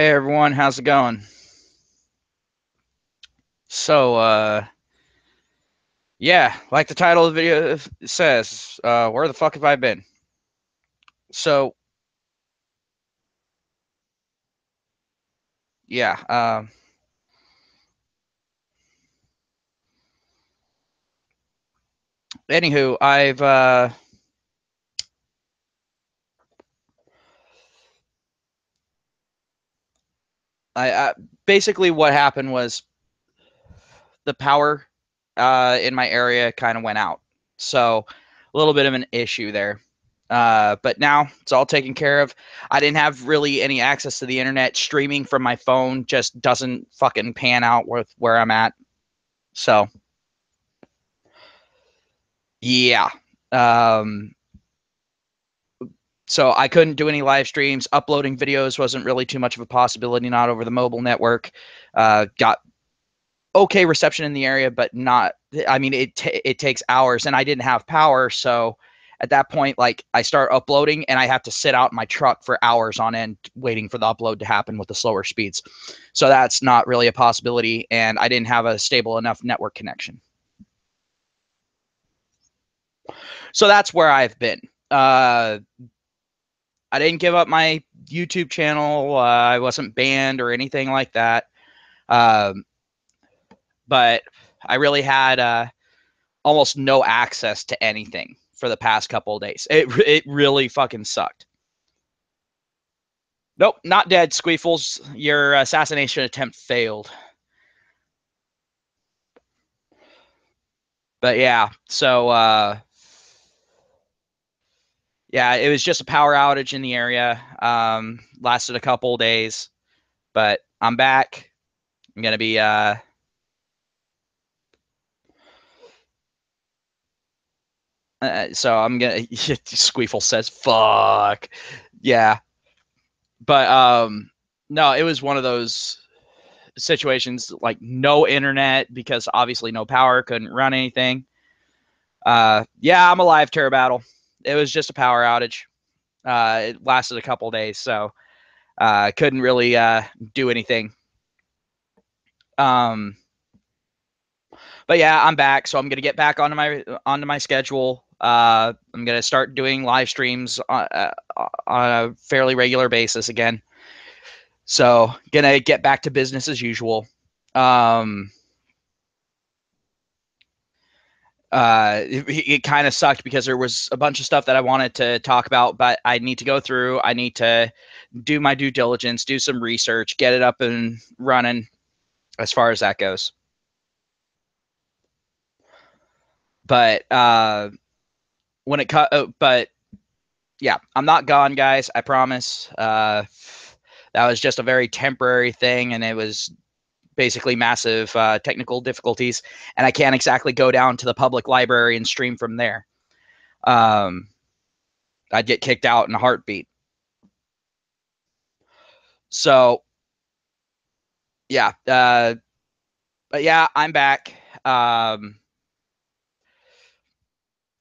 Hey everyone, how's it going? So, yeah, like the title of the video says, where the fuck have I been? So, yeah, anywho, I basically what happened was the power, in my area kind of went out. So, a little bit of an issue there. But now it's all taken care of. I didn't have really any access to the internet. Streaming from my phone just doesn't fucking pan out with where I'm at. So, yeah. Um, so I couldn't do any live streams. Uploading videos wasn't really too much of a possibility, not over the mobile network. Got okay reception in the area, but not. I mean, it takes hours, and I didn't have power, so at that point, like I start uploading, and I have to sit out in my truck for hours on end waiting for the upload to happen with the slower speeds. So that's not really a possibility, and I didn't have a stable enough network connection. So that's where I've been. I didn't give up my YouTube channel. I wasn't banned or anything like that. Um, but I really had almost no access to anything for the past couple of days. It really fucking sucked. Nope, not dead, Squeefles. Your assassination attempt failed. But yeah, so yeah, it was just a power outage in the area. Lasted a couple of days, but I'm back. I'm gonna be so I'm gonna Squeefle says fuck. Yeah. But no, it was one of those situations like no internet because obviously no power, couldn't run anything. Yeah, I'm alive, Terror Battle. It was just a power outage. It lasted a couple days, so couldn't really do anything. Um, but yeah, I'm back, so I'm gonna get back onto my schedule. I'm gonna start doing live streams on a fairly regular basis again. So gonna get back to business as usual. Um, it kind of sucked because there was a bunch of stuff that I wanted to talk about, but I need to go through. I need to do my due diligence, do some research, get it up and running as far as that goes. But but yeah, I'm not gone, guys. I promise. That was just a very temporary thing, and it was basically massive technical difficulties, and I can't exactly go down to the public library and stream from there. Um, I'd get kicked out in a heartbeat. So yeah, but yeah, I'm back.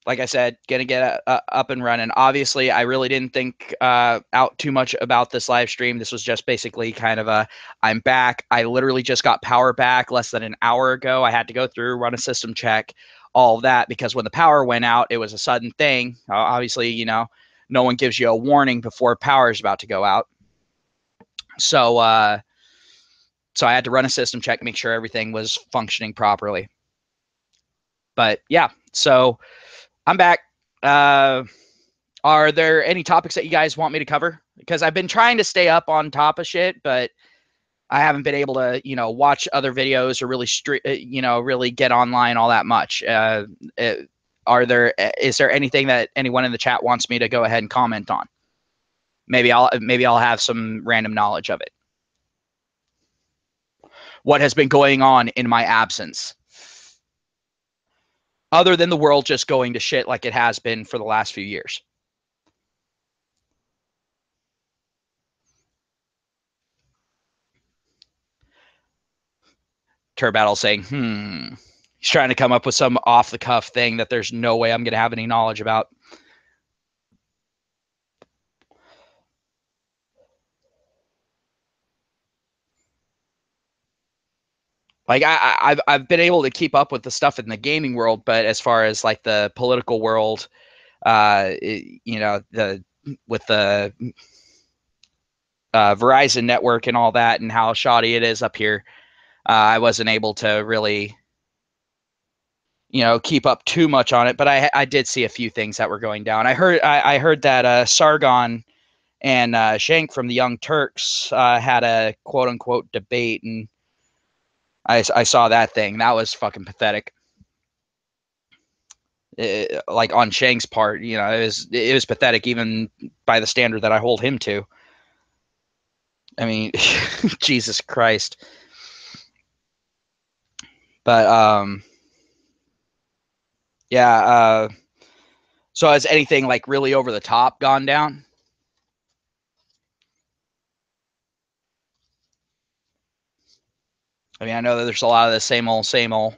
Like I said, gonna get up and running. Obviously, I really didn't think out too much about this live stream. This was just basically kind of a I'm back. I literally just got power back less than an hour ago. I had to go through, run a system check, all of that, because when the power went out, it was a sudden thing. Obviously, no one gives you a warning before power is about to go out. So, so I had to run a system check, make sure everything was functioning properly. But yeah, so I'm back. Uh, Are there any topics that you guys want me to cover? Because I've been trying to stay up on top of shit, but I haven't been able to, watch other videos or really, really get online all that much. Is there anything that anyone in the chat wants me to go ahead and comment on? Maybe I'll have some random knowledge of it. What has been going on in my absence, other than the world just going to shit like it has been for the last few years? Turbattle saying, He's trying to come up with some off the cuff thing that there's no way I'm going to have any knowledge about. Like I've been able to keep up with the stuff in the gaming world, but as far as like the political world, you know, the with the Verizon network and all that, and how shoddy it is up here, I wasn't able to really, you know, keep up too much on it. But I did see a few things that were going down. I heard that Sargon and Shank from the Young Turks had a quote unquote debate, and I saw that thing. That was fucking pathetic. Like on Shank's part, you know, it was pathetic even by the standard that I hold him to. I mean, Jesus Christ. But yeah. So has anything like really over the top gone down? I mean, I know that there's a lot of the same old, same old.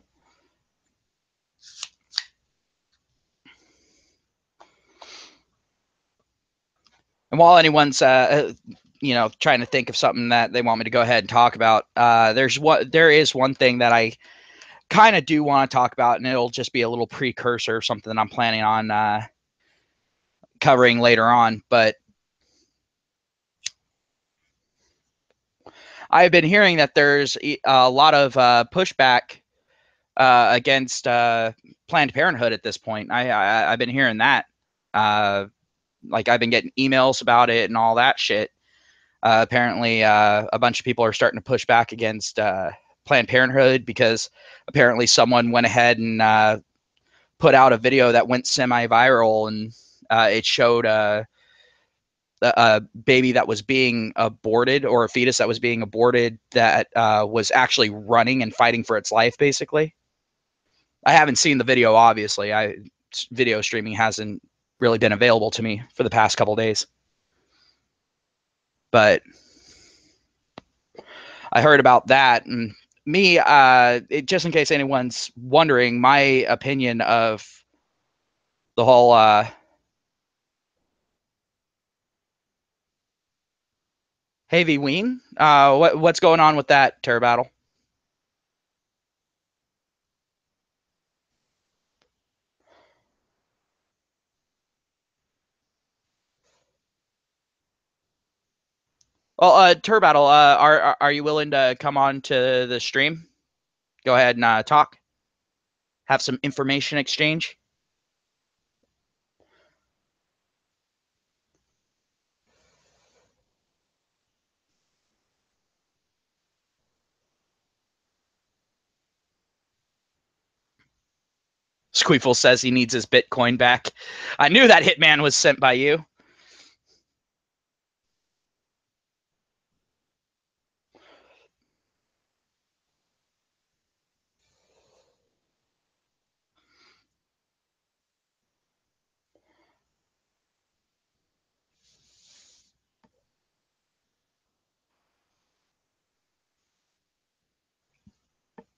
And while anyone's, you know, trying to think of something that they want me to go ahead and talk about, there is one thing that I kind of do want to talk about, and it'll just be a little precursor of something that I'm planning on covering later on. But I've been hearing that there's a lot of pushback against Planned Parenthood at this point. I've been hearing that. Uh, like I've been getting emails about it and all that shit. Apparently, a bunch of people are starting to push back against Planned Parenthood because apparently someone went ahead and put out a video that went semi-viral, and it showed a baby that was being aborted, or a fetus that was being aborted, that was actually running and fighting for its life, basically. I haven't seen the video, obviously. Video streaming hasn't really been available to me for the past couple days. But I heard about that, and me, just in case anyone's wondering, my opinion of the whole Heavy Ween. What's going on with that, Terror Battle? Well, Terror Battle, are you willing to come on to the stream? Go ahead and talk. Have some information exchange. Squeeful says he needs his Bitcoin back. I knew that hitman was sent by you.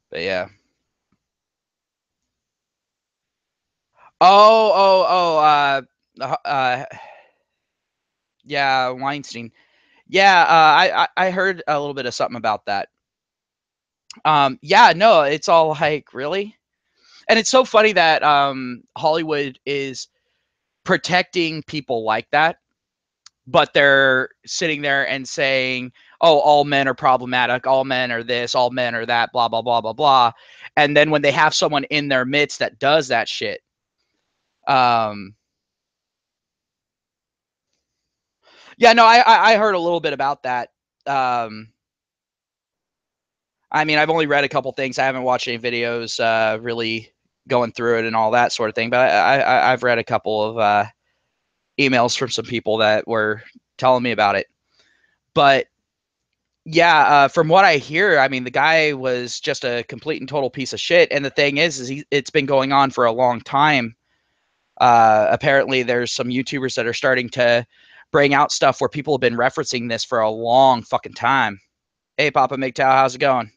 But yeah. Oh, yeah, Weinstein. Yeah, I heard a little bit of something about that. Yeah, no, it's all like really, and it's so funny that Hollywood is protecting people like that, but they're sitting there and saying, "Oh, all men are problematic. All men are this. All men are that. Blah blah blah blah blah." And then when they have someone in their midst that does that shit, um, yeah, no, I heard a little bit about that. Um, I mean, I've only read a couple things. I haven't watched any videos really going through it and all that sort of thing. But I've read a couple of emails from some people that were telling me about it. But yeah, from what I hear, I mean, the guy was just a complete and total piece of shit. And the thing is it's been going on for a long time. Apparently, there's some YouTubers that are starting to bring out stuff where people have been referencing this for a long fucking time. Hey, Papa MGTOW, how's it going?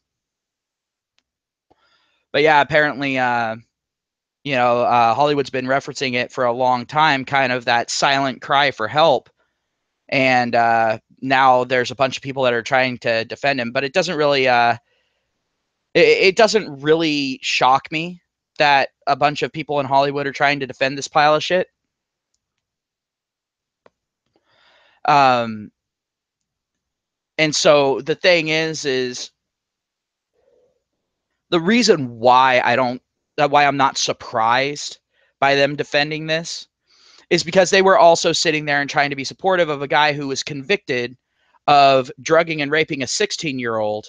But yeah, apparently, Hollywood's been referencing it for a long time, kind of that silent cry for help. And now there's a bunch of people that are trying to defend him, but it doesn't really it doesn't really shock me that a bunch of people in Hollywood are trying to defend this pile of shit. And so the thing is the reason why I'm not surprised by them defending this is because they were also sitting there and trying to be supportive of a guy who was convicted of drugging and raping a 16-year-old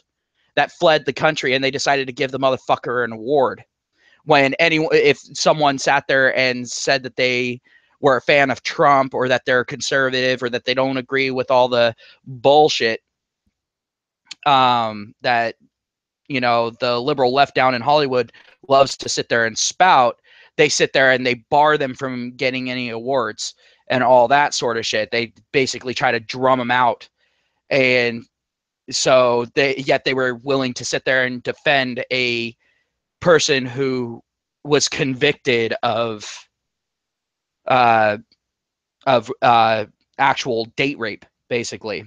that fled the country, and they decided to give the motherfucker an award. When if someone sat there and said that they were a fan of Trump, or that they're conservative, or that they don't agree with all the bullshit that the liberal left down in Hollywood loves to sit there and spout, they sit there and they bar them from getting any awards and all that sort of shit. They basically try to drum them out. And so they were willing to sit there and defend a person who was convicted uh, of actual date rape, basically.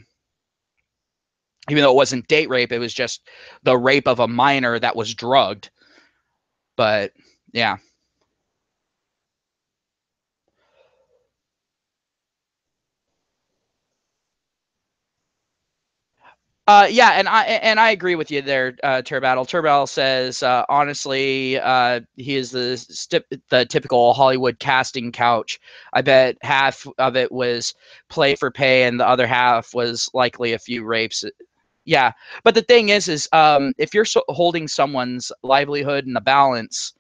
Even though it wasn't date rape, it was just the rape of a minor that was drugged. But yeah. Yeah, and I agree with you there, Turbattle. Turbattle says honestly, he is the typical Hollywood casting couch. I bet half of it was play for pay, and the other half was likely a few rapes. Yeah, but the thing is if you're holding someone's livelihood in the balance,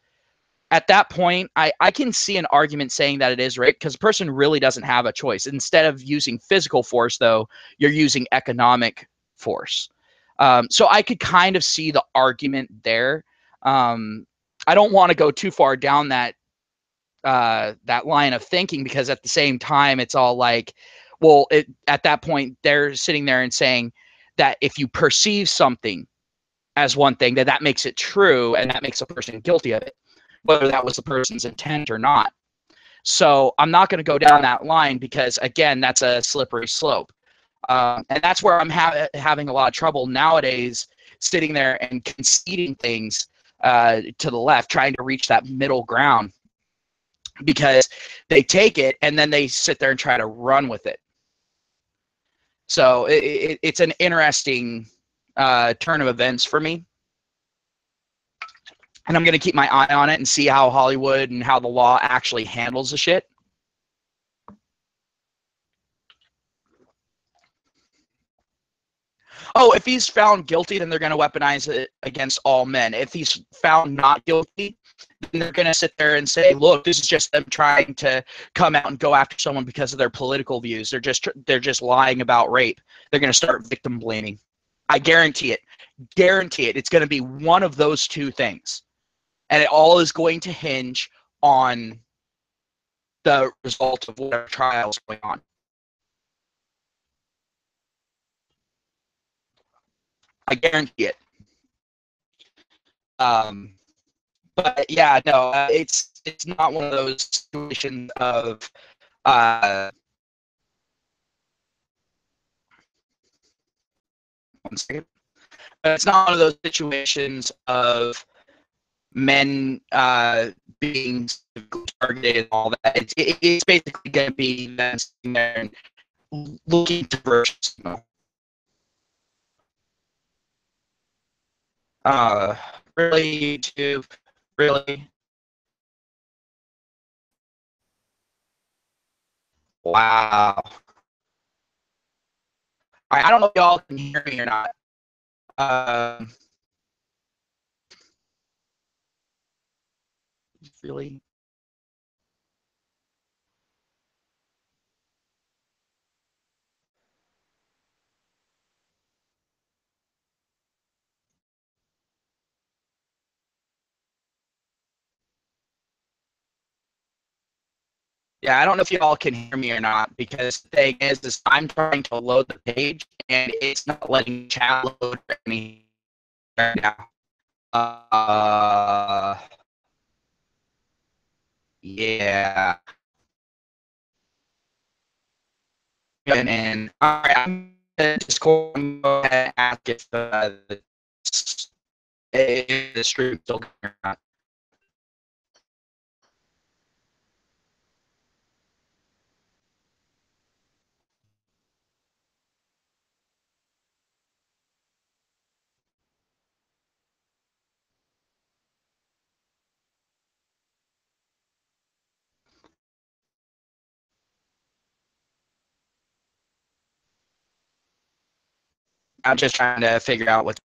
at that point, I can see an argument saying that it is rape, because the person really doesn't have a choice. Instead of using physical force, though, you're using economic force. So I could kind of see the argument there. I don't want to go too far down that line of thinking, because at the same time, it's all like, well, at that point, they're sitting there and saying that if you perceive something as one thing, that makes it true, and that makes a person guilty of it, whether that was the person's intent or not. So I'm not going to go down that line, because, again, that's a slippery slope. And that's where I'm having a lot of trouble nowadays, sitting there and conceding things to the left, trying to reach that middle ground, because they take it and then they sit there and try to run with it. So it's an interesting turn of events for me. And I'm going to keep my eye on it and see how Hollywood and how the law actually handles the shit. Oh, if he's found guilty, then they're going to weaponize it against all men. If he's found not guilty, then they're going to sit there and say, look, this is just them trying to come out and go after someone because of their political views. They're just lying about rape. They're going to start victim blaming. I guarantee it. Guarantee it. It's going to be one of those two things. And it all is going to hinge on the result of whatever trial is going on. I guarantee it. But yeah, no, it's not one of those situations of one second. But it's not one of those situations of men being targeted and all that. It's basically going to be them sitting there and looking to versus. Really, YouTube, really. Wow. I don't know if y'all can hear me or not. Really? Yeah, I don't know if y'all can hear me or not, because the thing is I'm trying to load the page and it's not letting chat load for me right now. Yeah. And all right, I'm gonna just go ahead and ask if if the stream still going or not. I'm just trying to figure out what.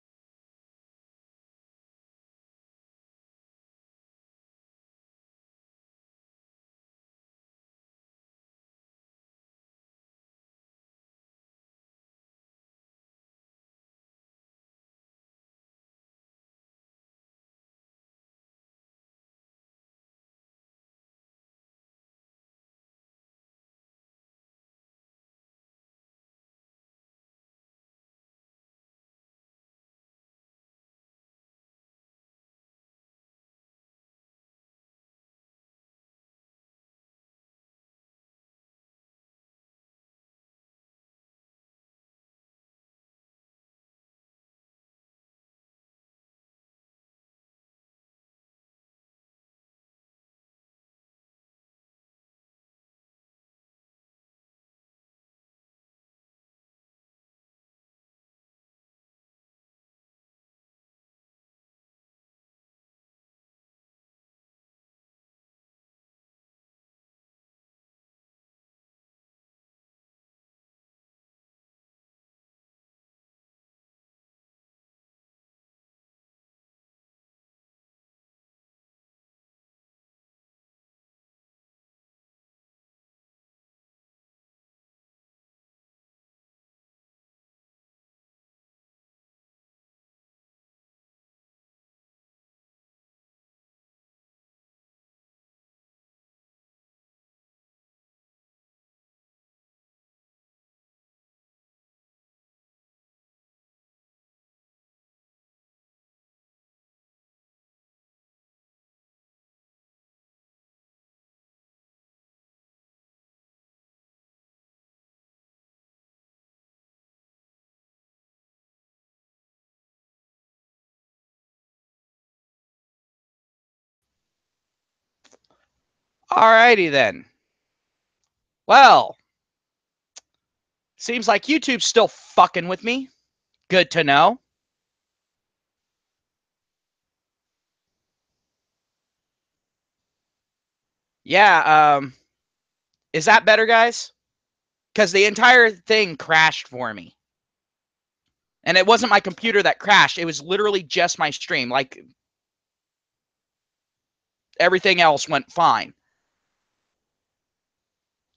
Alrighty then. Well, seems like YouTube's still fucking with me. Good to know. Yeah, is that better, guys? Because the entire thing crashed for me. And it wasn't my computer that crashed. It was literally just my stream. Like, everything else went fine.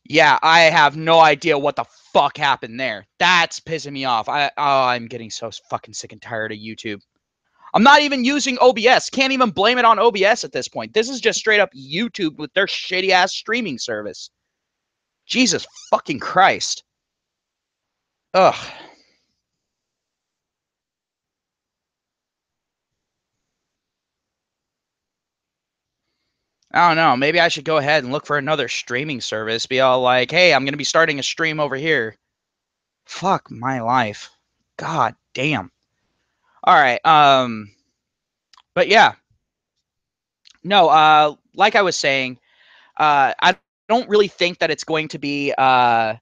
Yeah, I have no idea what the fuck happened there. That's pissing me off. I'm getting so fucking sick and tired of YouTube. I'm not even using OBS. Can't even blame it on OBS at this point. This is just straight up YouTube with their shitty ass streaming service. Jesus fucking Christ. Ugh. I don't know. Maybe I should go ahead and look for another streaming service. Be all like, hey, I'm going to be starting a stream over here. Fuck my life. God damn. All right. But yeah. No, like I was saying, I don't really think that it's going to be a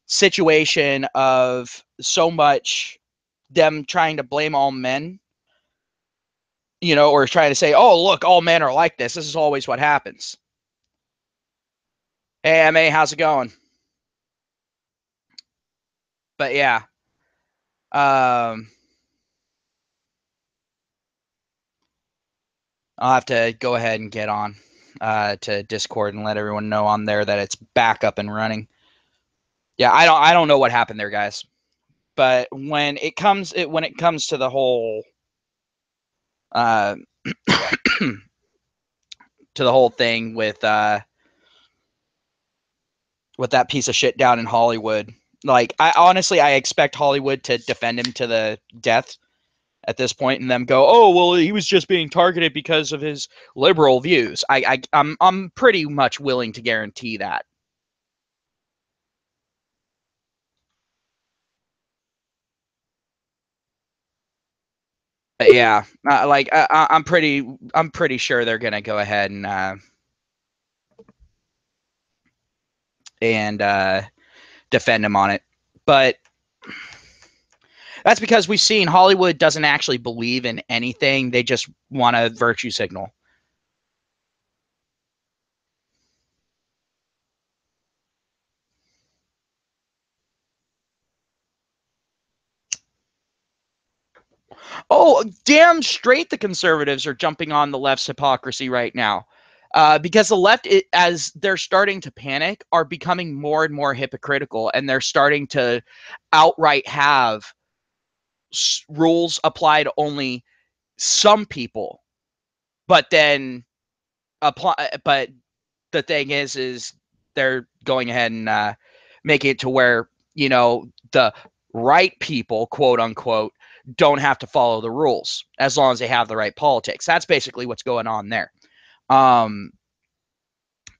situation of so much them trying to blame all men, or trying to say, oh, look, all men are like this. This is always what happens. Hey, MA, how's it going? But yeah. Um, I'll have to go ahead and get on to Discord and let everyone know on there that it's back up and running. Yeah, I don't know what happened there, guys. But when it comes to the whole uh, to the whole thing with that piece of shit down in Hollywood, like I honestly I expect Hollywood to defend him to the death at this point, and them go, oh well, he was just being targeted because of his liberal views. I'm pretty much willing to guarantee that. Yeah, like I'm pretty sure they're gonna go ahead and defend him on it, but that's because we've seen Hollywood doesn't actually believe in anything; they just want a virtue signal. Oh, damn straight the conservatives are jumping on the left's hypocrisy right now. Because the left, as they're starting to panic, are becoming more and more hypocritical, and they're starting to outright have rules apply to only some people, but then apply. But the thing is they're going ahead and making it to where the right people, quote unquote, don't have to follow the rules as long as they have the right politics. That's basically what's going on there. Um,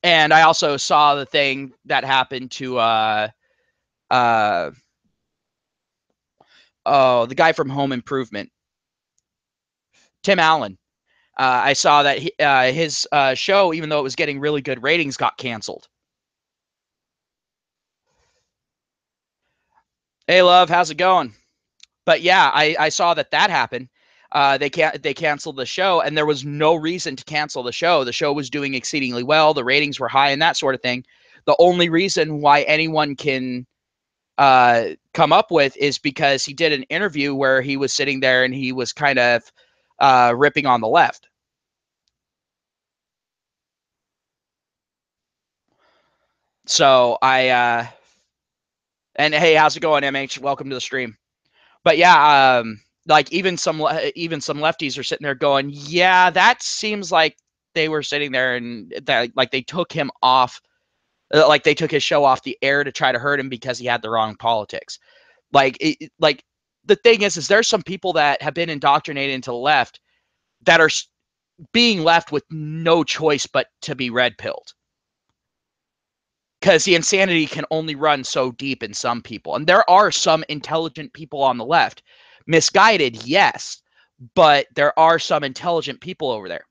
and I also saw the thing that happened to uh, the guy from Home Improvement, Tim Allen. I saw that his show, even though it was getting really good ratings, got canceled. Hey, love, how's it going? But yeah, I saw that happened. They canceled the show, and there was no reason to cancel the show. The show was doing exceedingly well. The ratings were high, and that sort of thing. The only reason why anyone can come up with is because he did an interview where he was sitting there and he was kind of ripping on the left. So and hey, how's it going, MH? Welcome to the stream. But yeah, like even some lefties are sitting there going, yeah, that seems like they were sitting there and that like they took him off, like they took his show off the air to try to hurt him because he had the wrong politics. Like the thing is there's some people that have been indoctrinated into the left that are being left with no choice but to be red pilled, because the insanity can only run so deep in some people. And there are some intelligent people on the left. Misguided, yes, but there are some intelligent people over there.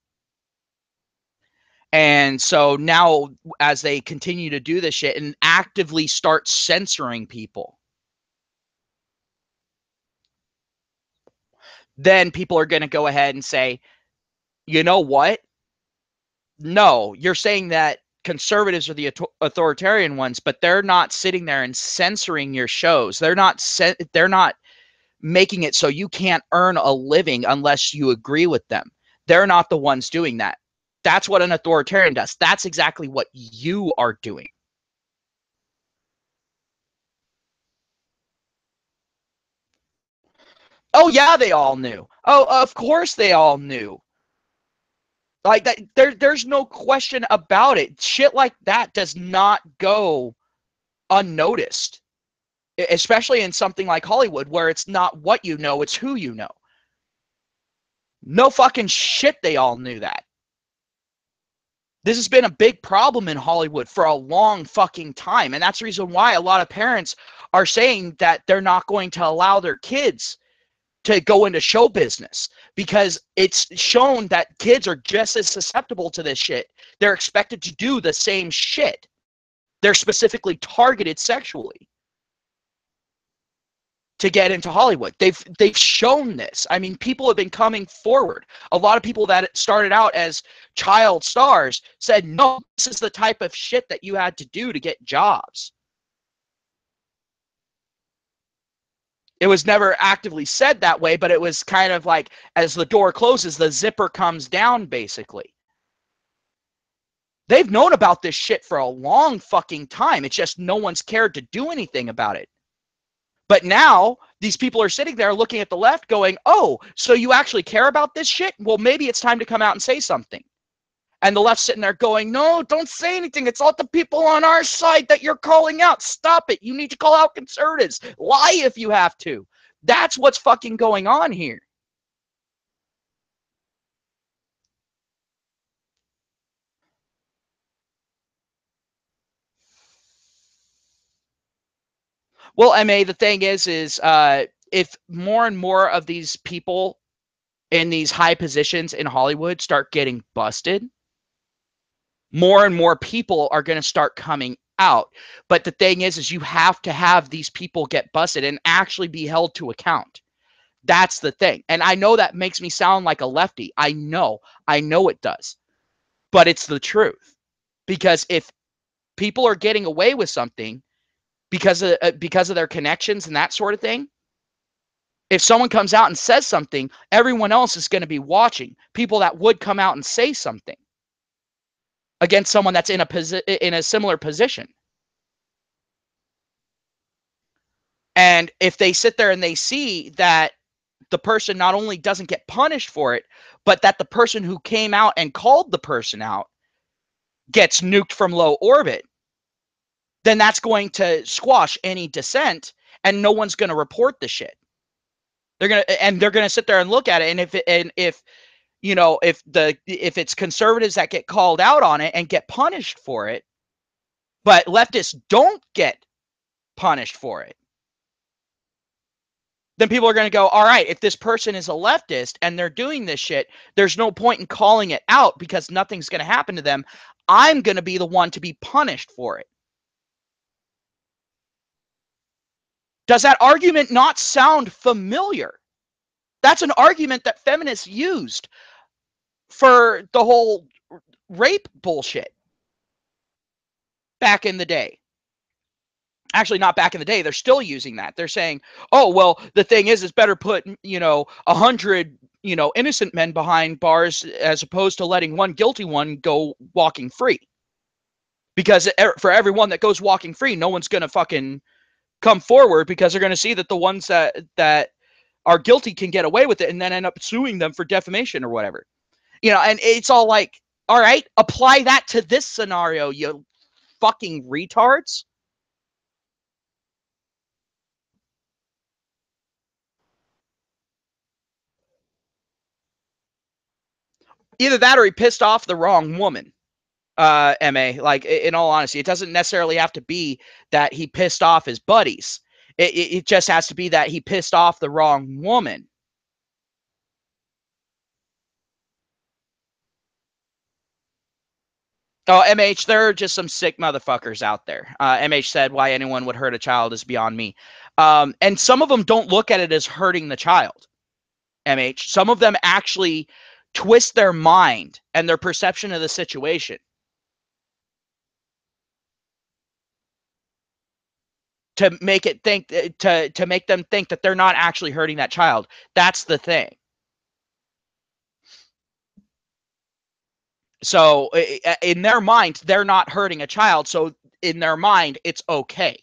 And so now, as they continue to do this shit and actively start censoring people, then people are going to go ahead and say, you know what? No, you're saying that conservatives are the authoritarian ones, but they're not sitting there and censoring your shows. They're not making it so you can't earn a living unless you agree with them. They're not the ones doing that. That's what an authoritarian does. That's exactly what you are doing. Oh yeah, they all knew. Oh, of course they all knew. Like that there's no question about it. Shit like that does not go unnoticed. Especially in something like Hollywood where it's not what you know, it's who you know. No fucking shit, they all knew that. This has been a big problem in Hollywood for a long fucking time. And that's the reason why a lot of parents are saying that they're not going to allow their kids to go into show business, because it's shown that kids are just as susceptible to this shit. They're expected to do the same shit. They're specifically targeted sexually to get into Hollywood. They've shown this. I mean, people have been coming forward. A lot of people that started out as child stars said, "No, this is the type of shit that you had to do to get jobs." It was never actively said that way, but it was kind of like as the door closes, the zipper comes down basically. They've known about this shit for a long fucking time. It's just no one's cared to do anything about it. But now these people are sitting there looking at the left going, oh, so you actually care about this shit? Well, maybe it's time to come out and say something. And the left's sitting there going, no, don't say anything. It's all the people on our side that you're calling out. Stop it. You need to call out conservatives. Lie if you have to. That's what's fucking going on here. Well, MA, the thing is if more and more of these people in these high positions in Hollywood start getting busted, more and more people are going to start coming out. But the thing is you have to have these people get busted and actually be held to account. That's the thing. And I know that makes me sound like a lefty. I know it does. But it's the truth. Because if people are getting away with something because of their connections and that sort of thing, if someone comes out and says something, everyone else is going to be watching. People that would come out and say something against someone that's in a similar position. And if they sit there and they see that the person not only doesn't get punished for it, but that the person who came out and called the person out gets nuked from low orbit, then that's going to squash any dissent and no one's going to report the shit. They're going to sit there and look at it, and if you know, if it's conservatives that get called out on it and get punished for it, but leftists don't get punished for it, then people are going to go, all right, if this person is a leftist and they're doing this shit, there's no point in calling it out because nothing's going to happen to them. I'm going to be the one to be punished for it. Does that argument not sound familiar? That's an argument that feminists used for the whole rape bullshit back in the day. Actually, not back in the day. They're still using that. They're saying, oh, well, the thing is, it's better put, 100, innocent men behind bars as opposed to letting one guilty one go walking free. Because for everyone that goes walking free, no one's going to fucking come forward because they're going to see that the ones that are guilty can get away with it and then end up suing them for defamation or whatever. And it's all like, all right, apply that to this scenario, you fucking retards. Either that or he pissed off the wrong woman. Ma, like, in all honesty, it doesn't necessarily have to be that he pissed off his buddies. It just has to be that he pissed off the wrong woman. Oh, MH, there are just some sick motherfuckers out there. MH said, why anyone would hurt a child is beyond me. And some of them don't look at it as hurting the child, MH. Some of them actually twist their mind and their perception of the situation to make it think to make them think that they're not actually hurting that child. That's the thing. So in their mind, they're not hurting a child. So in their mind, it's okay.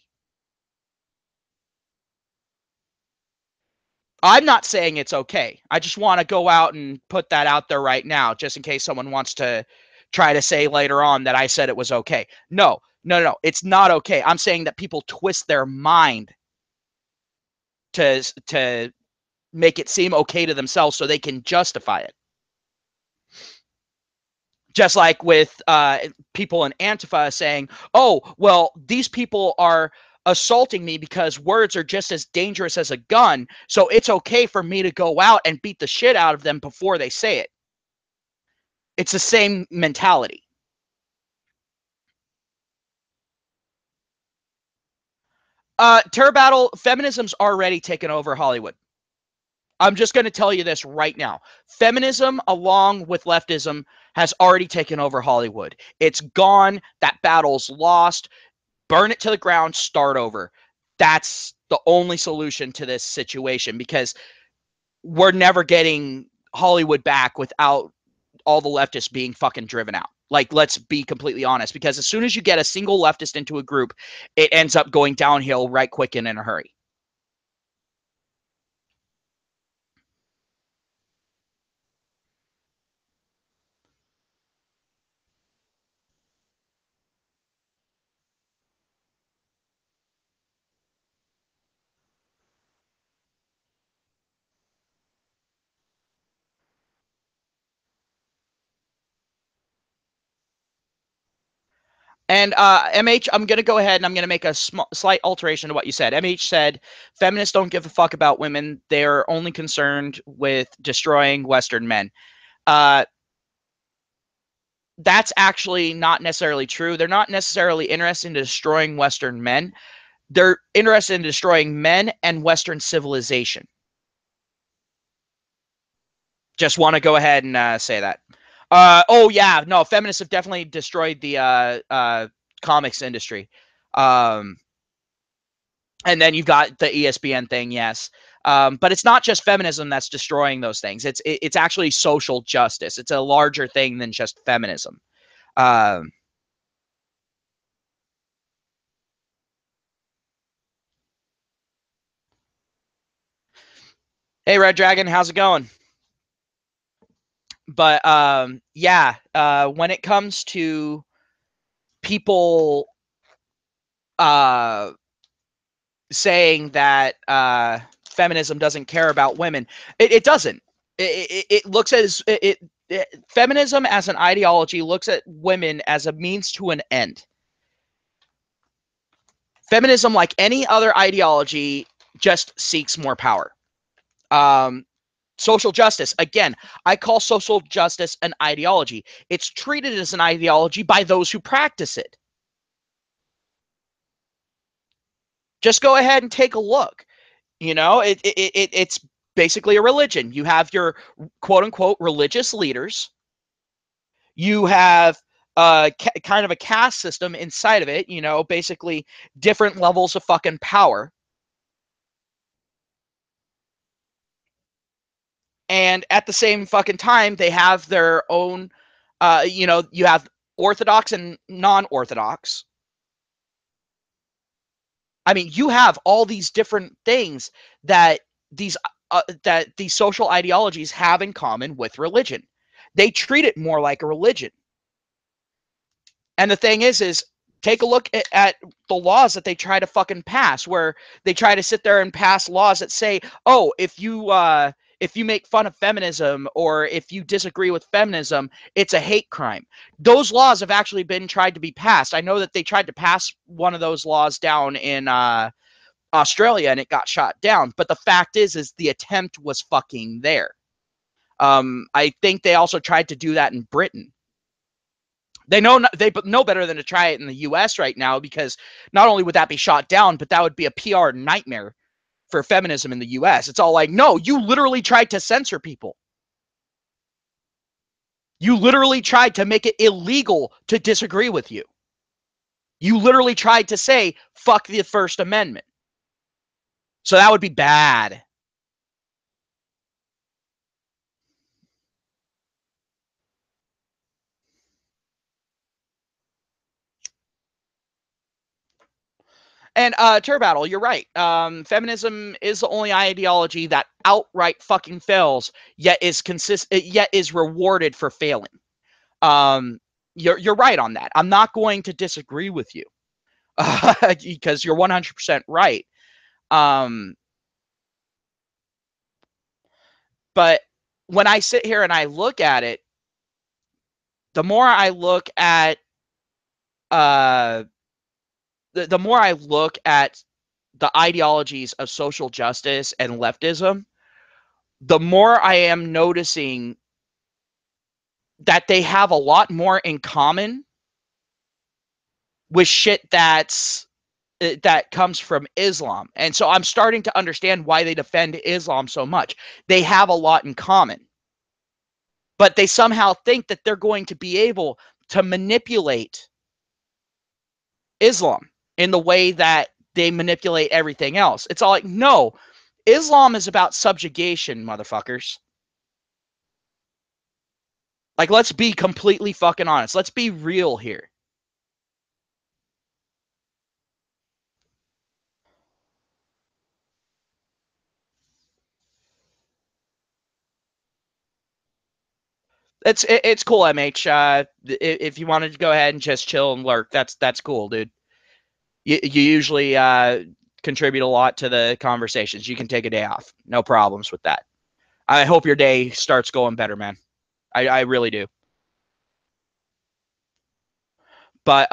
I'm not saying it's okay. I just want to go out and put that out there right now, just in case someone wants to try to say later on that I said it was okay. No, no, no, it's not okay. I'm saying that people twist their mind to make it seem okay to themselves so they can justify it. Just like with people in Antifa saying, oh, well, these people are assaulting me because words are just as dangerous as a gun. So it's okay for me to go out and beat the shit out of them before they say it. It's the same mentality. Terror Battle, feminism's already taken over Hollywood. I'm just going to tell you this right now. Feminism, along with leftism, has already taken over Hollywood. It's gone. That battle's lost. Burn it to the ground, start over. That's the only solution to this situation because we're never getting Hollywood back without all the leftists being fucking driven out. Like, let's be completely honest, because as soon as you get a single leftist into a group, it ends up going downhill right quick and in a hurry. And MH, I'm going to go ahead and I'm going to make a slight alteration to what you said. MH said feminists don't give a fuck about women. They're only concerned with destroying Western men. Uh, that's actually not necessarily true. They're not necessarily interested in destroying Western men. They're interested in destroying men and Western civilization. Just want to go ahead and say that. Oh yeah, no, feminists have definitely destroyed the comics industry. Um, and then you've got the ESPN thing, yes. But it's not just feminism that's destroying those things. It's actually social justice. It's a larger thing than just feminism. Um, hey, Red Dragon, how's it going? But yeah, when it comes to people uh, saying that feminism doesn't care about women, it doesn't. It looks as feminism as an ideology looks at women as a means to an end. Feminism, like any other ideology, just seeks more power. Um, Social justice, again, I call social justice an ideology. It's treated as an ideology by those who practice it. Just go ahead and take a look. You know, it's basically a religion. You have your quote unquote religious leaders. You have kind of a caste system inside of it, you know, basically different levels of fucking power. And at the same fucking time, they have their own, you know, you have orthodox and non-orthodox. I mean, you have all these different things that these social ideologies have in common with religion. They treat it more like a religion. And the thing is take a look at the laws that they try to fucking pass, where they try to sit there and pass laws that say, oh, if you make fun of feminism or if you disagree with feminism, it's a hate crime. Those laws have actually been tried to be passed. I know that they tried to pass one of those laws down in Australia and it got shot down. But the fact is the attempt was fucking there. I think they also tried to do that in Britain. They know better than to try it in the U.S. right now, because not only would that be shot down, but that would be a PR nightmare for feminism in the U.S. It's all like, no, you literally tried to censor people. You literally tried to make it illegal to disagree with you. You literally tried to say, fuck the First Amendment. So that would be bad. And Turbattle, you're right. Feminism is the only ideology that outright fucking fails, yet is rewarded for failing. Um, you're right on that. I'm not going to disagree with you because you're 100% right. Um, but when I sit here and I look at it, the more I look at uh, the more I look at the ideologies of social justice and leftism, the more I am noticing that they have a lot more in common with shit that comes from Islam. And so I'm starting to understand why they defend Islam so much. They have a lot in common, but they somehow think that they're going to be able to manipulate Islam in the way that they manipulate everything else. It's all like, no, Islam is about subjugation, motherfuckers. Like, let's be completely fucking honest. Let's be real here. It's cool, MH. If you wanted to go ahead and just chill and lurk, that's cool, dude. You usually contribute a lot to the conversations. You can take a day off, no problems with that. I hope your day starts going better, man. I really do. But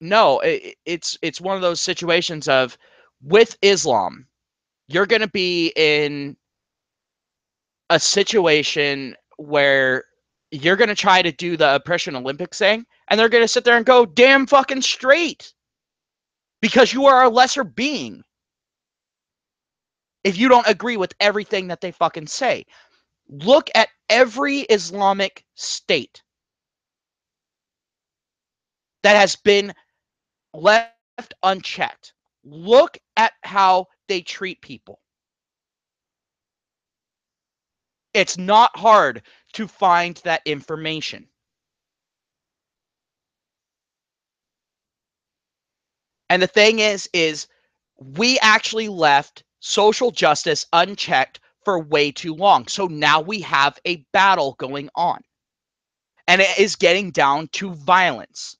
no, it's one of those situations of, with Islam, you're going to be in a situation where you're going to try to do the oppression Olympics thing, and they're going to sit there and go, damn fucking straight, because you are a lesser being if you don't agree with everything that they fucking say. Look at every Islamic state that has been left unchecked. Look at how they treat people. It's not hard to find that information. And the thing is we actually left social justice unchecked for way too long. So now we have a battle going on. And it is getting down to violence.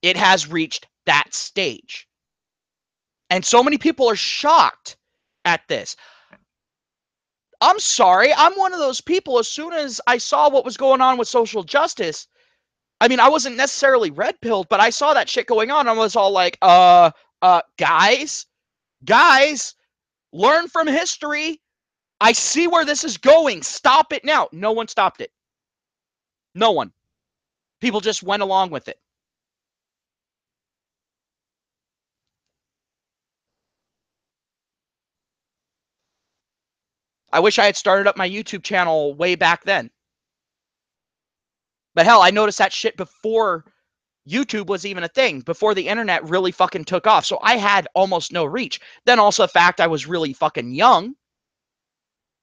It has reached that stage. And so many people are shocked at this. I'm sorry. I'm one of those people, as soon as I saw what was going on with social justice, I mean, I wasn't necessarily red pilled, but I saw that shit going on. I was all like, guys, learn from history. I see where this is going. Stop it now. No one stopped it. No one. People just went along with it. I wish I had started up my YouTube channel way back then. But hell, I noticed that shit before YouTube was even a thing, before the internet really fucking took off. So I had almost no reach. Then also the fact I was really fucking young.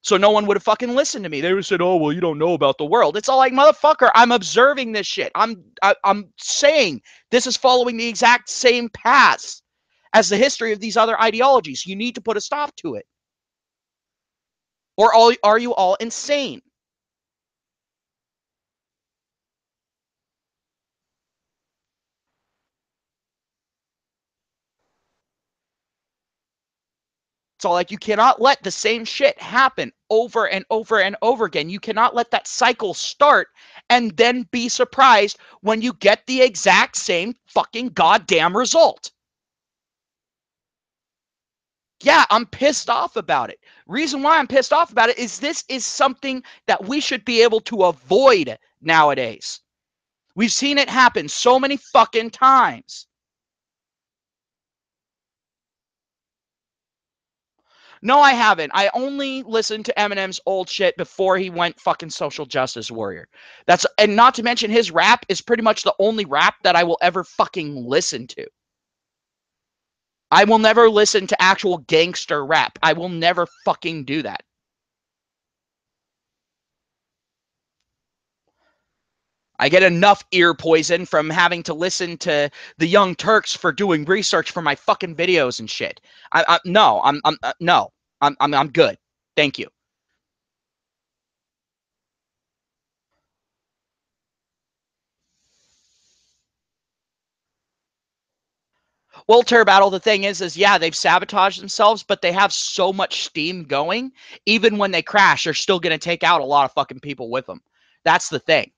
So no one would have fucking listened to me. They would have said, "Oh, well, you don't know about the world." It's all like, motherfucker, I'm observing this shit. I'm saying this is following the exact same paths as the history of these other ideologies. You need to put a stop to it. Or are you all insane? So like, you cannot let the same shit happen over and over and over again. You cannot let that cycle start and then be surprised when you get the exact same fucking goddamn result. Yeah, I'm pissed off about it. Reason why I'm pissed off about it is this is something that we should be able to avoid nowadays. We've seen it happen so many fucking times. No, I haven't. I only listened to Eminem's old shit before he went fucking social justice warrior. That's, and not to mention, his rap is pretty much the only rap that I will ever fucking listen to. I will never listen to actual gangster rap. I will never fucking do that. I get enough ear poison from having to listen to the Young Turks for doing research for my fucking videos and shit. No, no, I'm good. Thank you. Wheelchair Battle, the thing is yeah, they've sabotaged themselves, but they have so much steam going. Even when they crash, they're still going to take out a lot of fucking people with them. That's the thing.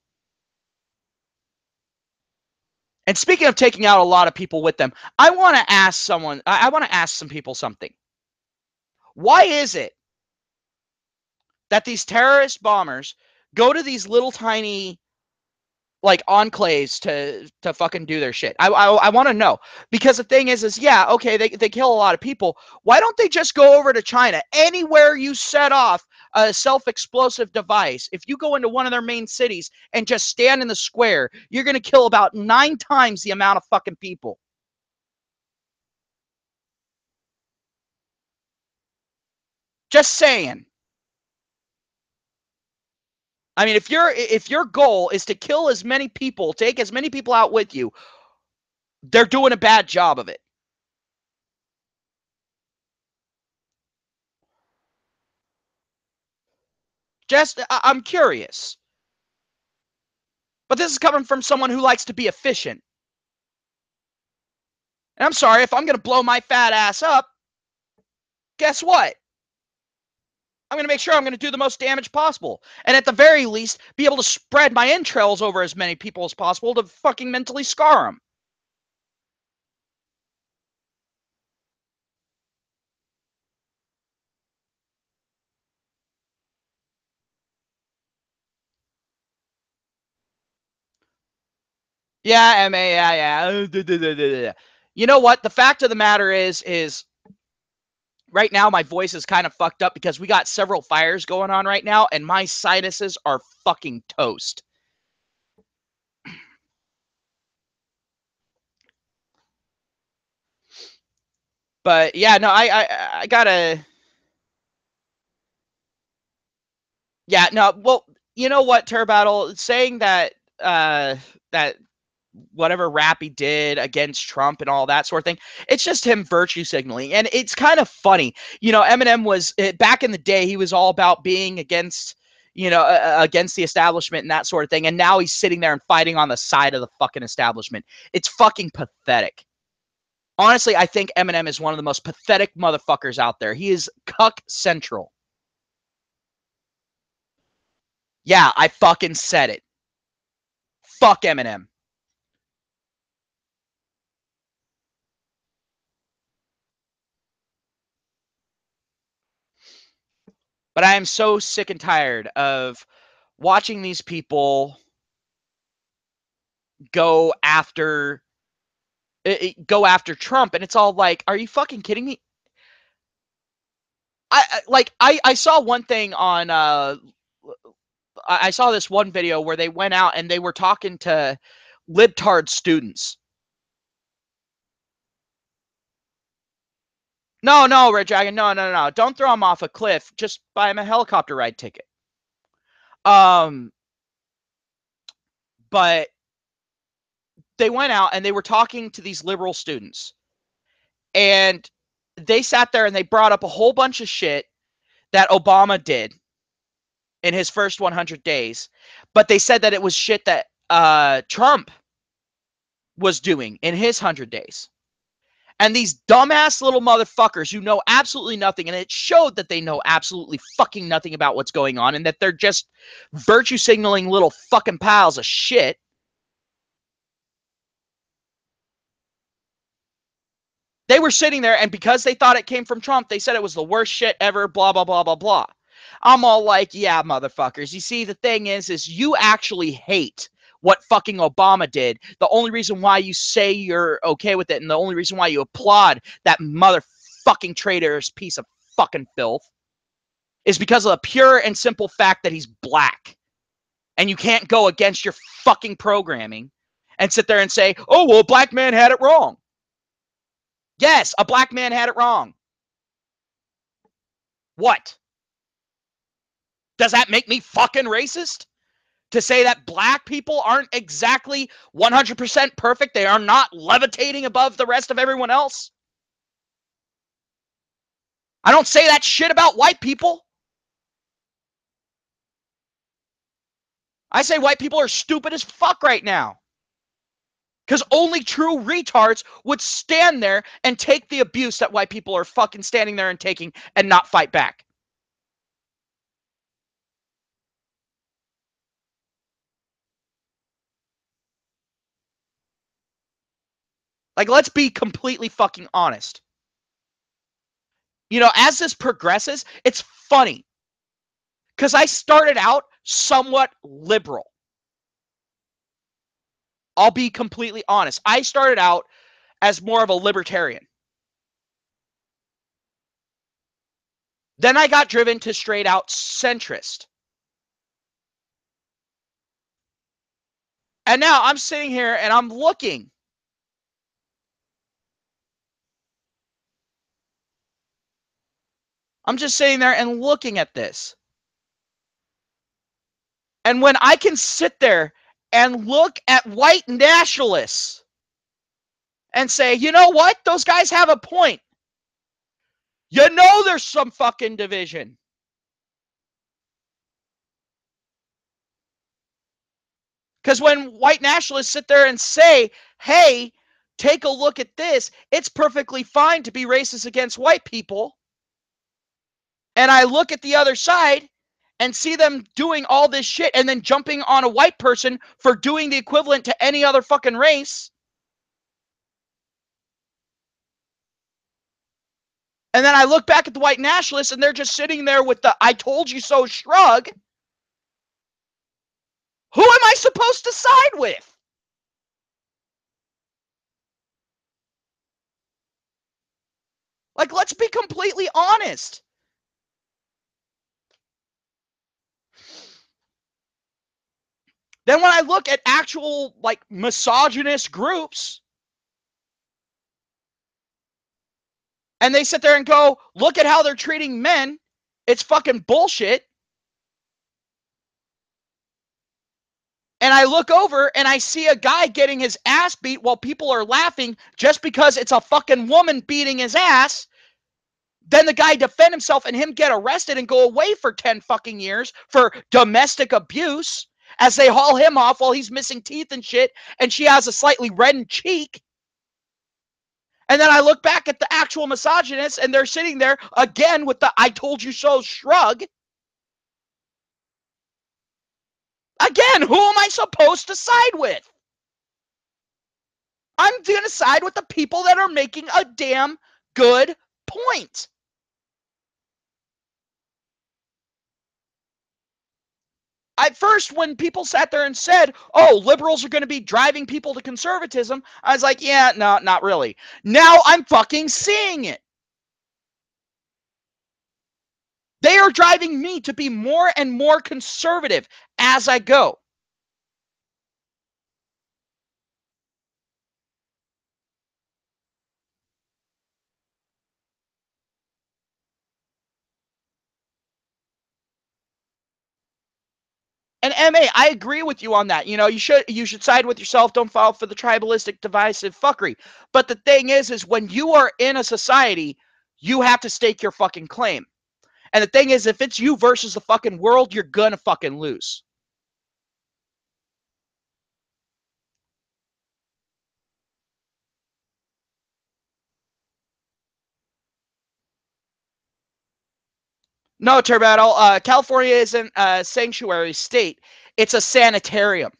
And speaking of taking out a lot of people with them, I want to ask someone, I want to ask some people something. Why is it that these terrorist bombers go to these little tiny like enclaves to fucking do their shit? I want to know, because the thing is yeah, okay, they kill a lot of people. Why don't they just go over to China? Anywhere you set off a self-explosive device, if you go into one of their main cities and just stand in the square, you're gonna kill about 9 times the amount of fucking people. Just saying. I mean, if your goal is to kill as many people, take as many people out with you, they're doing a bad job of it. Just, I'm curious. But this is coming from someone who likes to be efficient. And I'm sorry, if I'm going to blow my fat ass up, guess what? I'm going to make sure I'm going to do the most damage possible. And at the very least, be able to spread my entrails over as many people as possible to fucking mentally scar them. Yeah, MA, yeah. You know what? The fact of the matter is right now my voice is kind of fucked up because we got several fires going on right now and my sinuses are fucking toast. But yeah, no, I gotta. Yeah, no, well, you know what, Turbattle, saying that that whatever rap he did against Trump and all that sort of thing, it's just him virtue signaling, and it's kind of funny. Eminem was back in the day, he was all about being against. Against the establishment and that sort of thing. And now he's sitting there and fighting on the side of the fucking establishment. It's fucking pathetic. Honestly, I think Eminem is one of the most pathetic motherfuckers out there. He is cuck central. Yeah, I fucking said it. Fuck Eminem. But I am so sick and tired of watching these people go after Trump, and it's all like, are you fucking kidding me? I saw one thing on I saw this one video where they went out and they were talking to libtard students. No, Red Dragon, no. Don't throw him off a cliff. Just buy him a helicopter ride ticket. Um, but they went out and they were talking to these liberal students, and they sat there and they brought up a whole bunch of shit that Obama did in his first 100 days, but they said that it was shit that Trump was doing in his 100 days. And these dumbass little motherfuckers who know absolutely nothing, and it showed that they know absolutely fucking nothing about what's going on, and that they're just virtue signaling little fucking piles of shit. They were sitting there, and because they thought it came from Trump, they said it was the worst shit ever, blah, blah, blah, blah, blah. I'm all like, yeah, motherfuckers. You see, the thing is you actually hate what fucking Obama did. The only reason why you say you're okay with it, and the only reason why you applaud that motherfucking traitorous piece of fucking filth, is because of the pure and simple fact that he's black. And you can't go against your fucking programming and sit there and say, oh, well, a black man had it wrong. Yes, a black man had it wrong. What? Does that make me fucking racist? To say that black people aren't exactly 100% perfect? They are not levitating above the rest of everyone else? I don't say that shit about white people. I say white people are stupid as fuck right now. Because only true retards would stand there and take the abuse that white people are fucking standing there and taking and not fight back. Like, let's be completely fucking honest. As this progresses, it's funny. Because I started out somewhat liberal. I'll be completely honest. I started out as more of a libertarian. Then I got driven to straight out centrist. And now I'm sitting here and I'm looking. I'm just sitting there and looking at this. And when I can sit there and look at white nationalists and say, you know what? Those guys have a point. There's some fucking division. Because when white nationalists sit there and say, hey, take a look at this, it's perfectly fine to be racist against white people. And I look at the other side and see them doing all this shit and then jumping on a white person for doing the equivalent to any other fucking race. And then I look back at the white nationalists and they're just sitting there with the I told you so shrug. Who am I supposed to side with? Like, let's be completely honest. Then when I look at actual, like, misogynist groups, and they sit there and go, look at how they're treating men, it's fucking bullshit. And I look over and I see a guy getting his ass beat while people are laughing just because it's a fucking woman beating his ass. Then the guy defend himself and him get arrested and go away for 10 fucking years for domestic abuse as they haul him off while he's missing teeth and shit and she has a slightly reddened cheek. And then I look back at the actual misogynists and they're sitting there again with the I told you so shrug. Again, who am I supposed to side with? I'm going to side with the people that are making a damn good point. At first, when people sat there and said, oh, liberals are going to be driving people to conservatism, I was like, yeah, no, not really. Now I'm fucking seeing it. They are driving me to be more and more conservative as I go. And MA, I agree with you on that. You know, you should side with yourself. Don't fall for the tribalistic, divisive fuckery. But the thing is when you are in a society, you have to stake your fucking claim. And the thing is, if it's you versus the fucking world, you're gonna fucking lose. No, Turbattle. California isn't a sanctuary state. It's a sanitarium.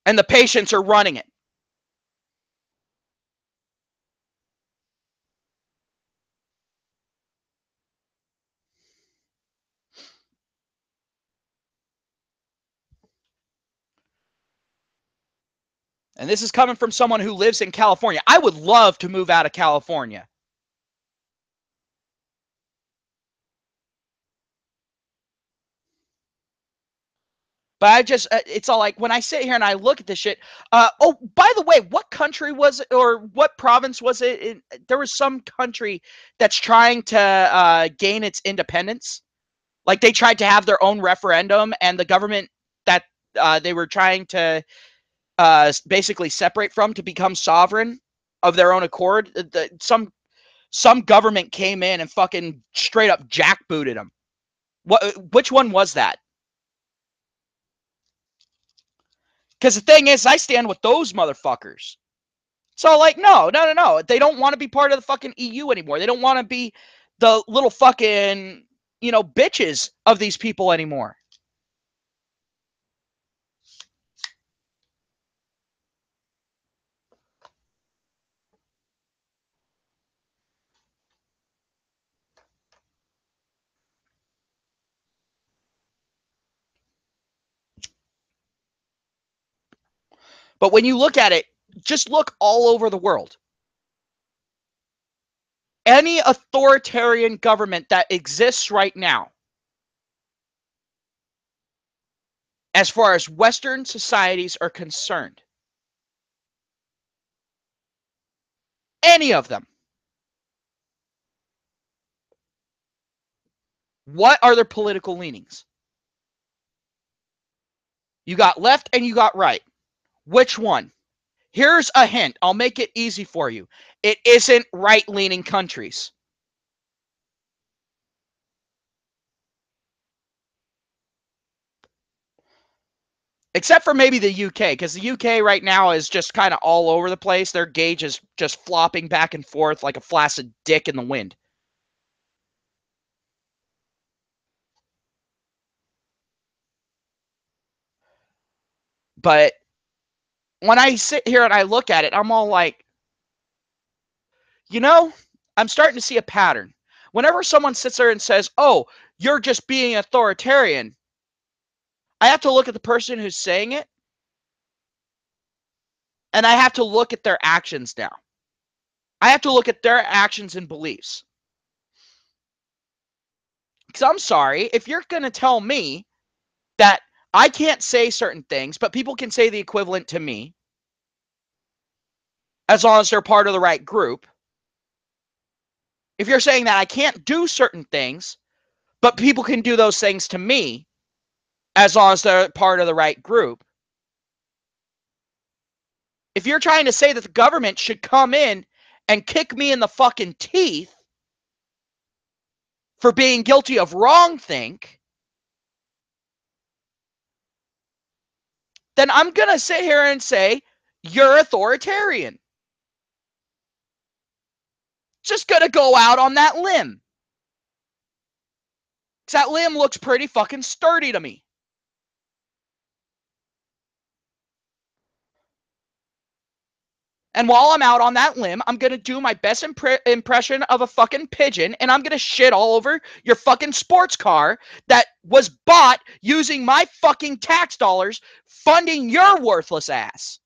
And the patients are running it. And this is coming from someone who lives in California. I would love to move out of California. But I just, it's all like when I sit here and I look at this shit. Oh, by the way, what country was it or what province was it? There was some country that's trying to gain its independence. Like they tried to have their own referendum, and the government that they were trying to basically separate from to become sovereign of their own accord. Some government came in and fucking straight up jackbooted them. Which one was that? Because the thing is, I stand with those motherfuckers. So, like, no. They don't want to be part of the fucking EU anymore. They don't want to be the little fucking, bitches of these people anymore. But when you look at it, just look all over the world. Any authoritarian government that exists right now, as far as Western societies are concerned, any of them, what are their political leanings? You got left and you got right. Which one? Here's a hint. I'll make it easy for you. It isn't right-leaning countries. Except for maybe the UK, because the UK right now is just kind of all over the place. Their gauge is just flopping back and forth like a flaccid dick in the wind. But when I sit here and I look at it, I'm all like, you know, I'm starting to see a pattern. Whenever someone sits there and says, oh, you're just being authoritarian, I have to look at the person who's saying it, and I have to look at their actions now. I have to look at their actions and beliefs. Because I'm sorry, if you're going to tell me that I can't say certain things, but people can say the equivalent to me, as long as they're part of the right group. If you're saying that I can't do certain things, but people can do those things to me, as long as they're part of the right group. If you're trying to say that the government should come in and kick me in the fucking teeth for being guilty of wrongthink, then I'm going to sit here and say, you're authoritarian. Just going to go out on that limb. Because that limb looks pretty fucking sturdy to me. And while I'm out on that limb, I'm going to do my best impression of a fucking pigeon, and I'm going to shit all over your fucking sports car that was bought using my fucking tax dollars funding your worthless ass.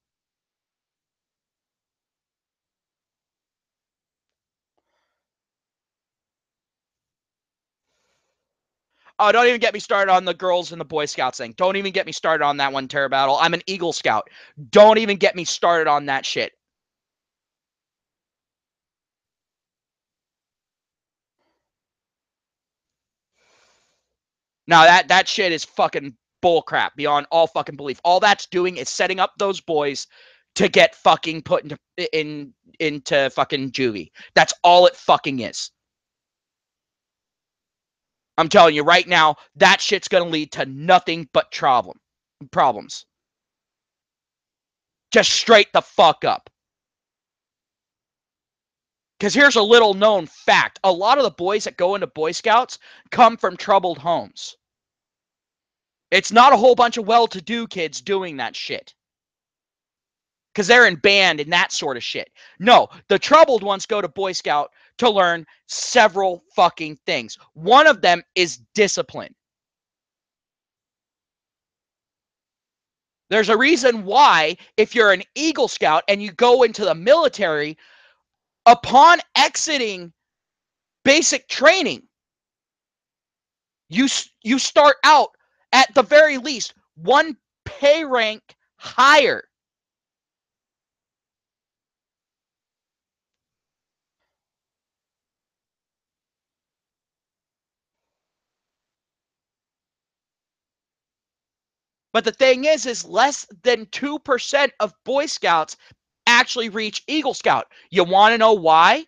Oh, don't even get me started on the girls and the Boy Scouts thing. Don't even get me started on that one, Terror Battle. I'm an Eagle Scout. Don't even get me started on that shit. Now that shit is fucking bullcrap beyond all fucking belief. All that's doing is setting up those boys to get fucking put into fucking juvie. That's all it fucking is. I'm telling you right now, that shit's gonna lead to nothing but problems. Just straight the fuck up. Because here's a little known fact. A lot of the boys that go into Boy Scouts come from troubled homes. It's not a whole bunch of well-to-do kids doing that shit. Because they're in band and that sort of shit. No, the troubled ones go to Boy Scout to learn several fucking things. One of them is discipline. There's a reason why, if you're an Eagle Scout and you go into the military, upon exiting basic training, you start out at the very least one pay rank higher. But the thing is less than 2% of Boy Scouts actually reach Eagle Scout. You want to know why?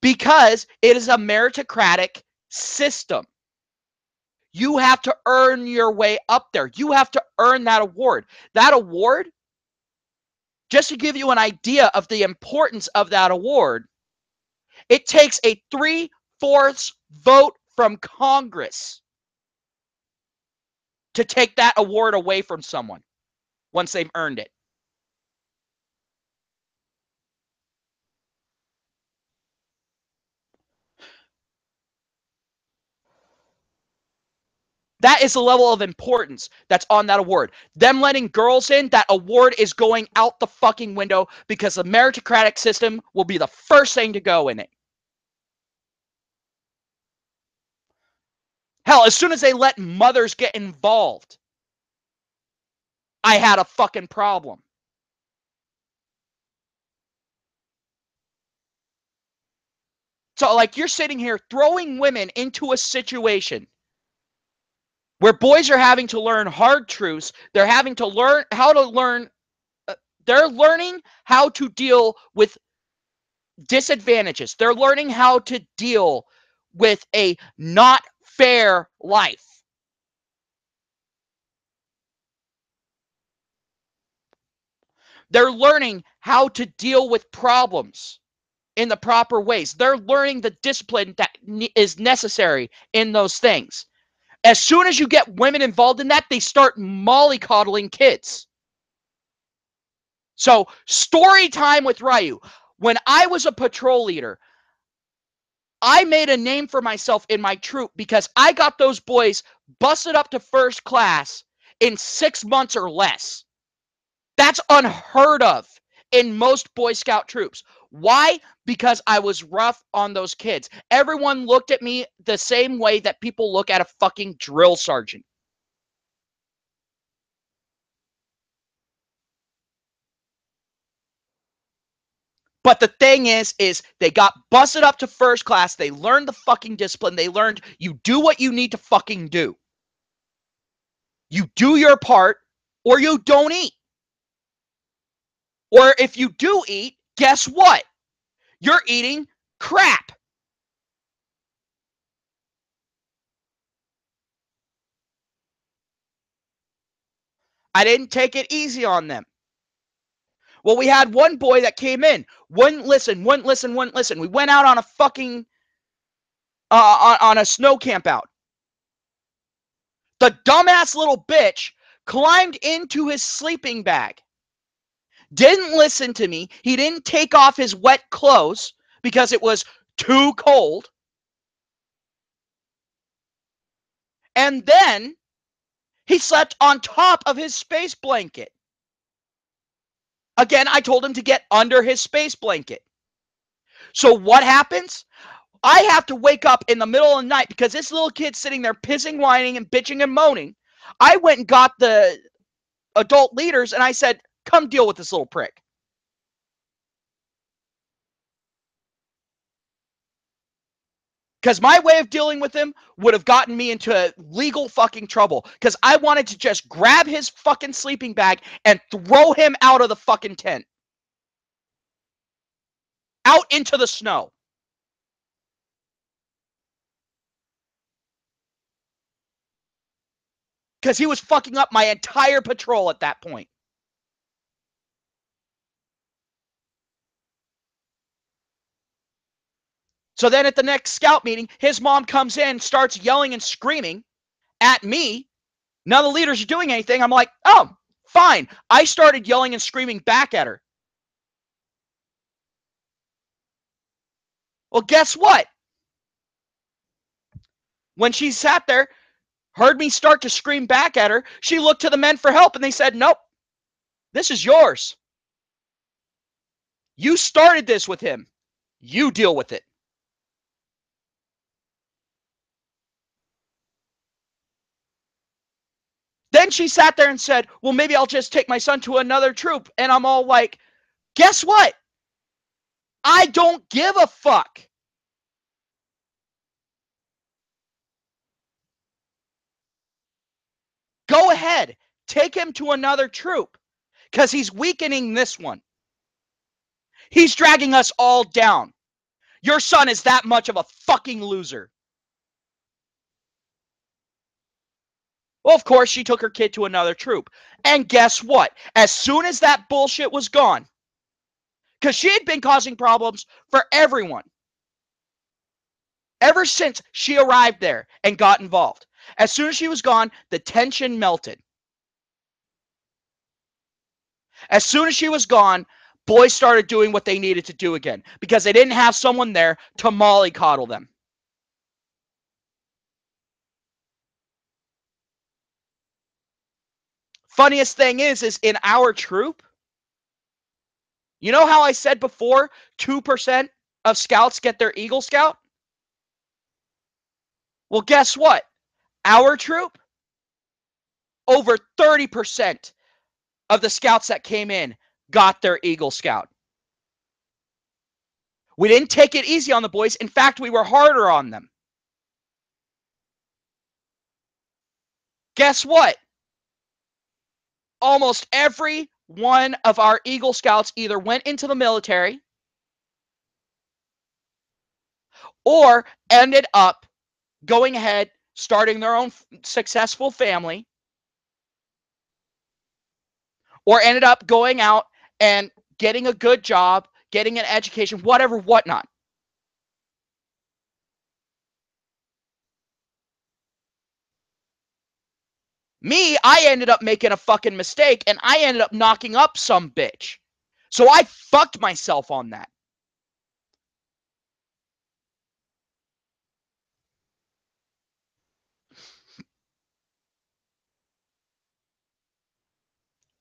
Because it is a meritocratic system. You have to earn your way up there. You have to earn that award. That award, just to give you an idea of the importance of that award, it takes a 3/4 vote from Congress to take that award away from someone once they've earned it. That is the level of importance that's on that award. Them letting girls in, that award is going out the fucking window because the meritocratic system will be the first thing to go in it. Hell, as soon as they let mothers get involved, I had a fucking problem. So, like, you're sitting here throwing women into a situation where boys are having to learn hard truths. They're having to learn how to learn. They're learning how to deal with disadvantages. They're learning how to deal with a not fair life. They're learning how to deal with problems in the proper ways. They're learning the discipline that is necessary in those things. As soon as you get women involved in that, they start mollycoddling kids. So, story time with Ryu. When I was a patrol leader, I made a name for myself in my troop because I got those boys busted up to first class in 6 months or less. That's unheard of in most Boy Scout troops. Why? Because I was rough on those kids. Everyone looked at me the same way that people look at a fucking drill sergeant. But the thing is they got busted up to first class. They learned the fucking discipline. They learned you do what you need to fucking do. You do your part or you don't eat. Or if you do eat, guess what? You're eating crap. I didn't take it easy on them. Well, we had one boy that came in, wouldn't listen. We went out on a fucking on a snow camp out. The dumbass little bitch climbed into his sleeping bag. Didn't listen to me. He didn't take off his wet clothes because it was too cold. And then he slept on top of his space blanket. Again, I told him to get under his space blanket. So what happens? I have to wake up in the middle of the night because this little kid's sitting there pissing, whining, and bitching and moaning. I went and got the adult leaders and I said, come deal with this little prick. Because my way of dealing with him would have gotten me into legal fucking trouble. Because I wanted to just grab his fucking sleeping bag and throw him out of the fucking tent. Out into the snow. Because he was fucking up my entire patrol at that point. So then at the next scout meeting, his mom comes in, starts yelling and screaming at me. None of the leaders are doing anything. I'm like, oh, fine. I started yelling and screaming back at her. Well, guess what? When she sat there, heard me start to scream back at her, she looked to the men for help and they said, nope, this is yours. You started this with him. You deal with it. Then she sat there and said, well, maybe I'll just take my son to another troop. And I'm all like, guess what? I don't give a fuck. Go ahead. Take him to another troop because he's weakening this one. He's dragging us all down. Your son is that much of a fucking loser. Well, of course, she took her kid to another troop. And guess what? As soon as that bullshit was gone, because she had been causing problems for everyone ever since she arrived there and got involved. As soon as she was gone, the tension melted. As soon as she was gone, boys started doing what they needed to do again because they didn't have someone there to mollycoddle them. Funniest thing is in our troop, you know how I said before 2% of scouts get their Eagle Scout? Well, guess what? Our troop, over 30% of the scouts that came in got their Eagle Scout. We didn't take it easy on the boys. In fact, we were harder on them. Guess what? Almost every one of our Eagle Scouts either went into the military or ended up going ahead, starting their own successful family, or ended up going out and getting a good job, getting an education, whatever, whatnot. Me, I ended up making a fucking mistake and I ended up knocking up some bitch. So I fucked myself on that.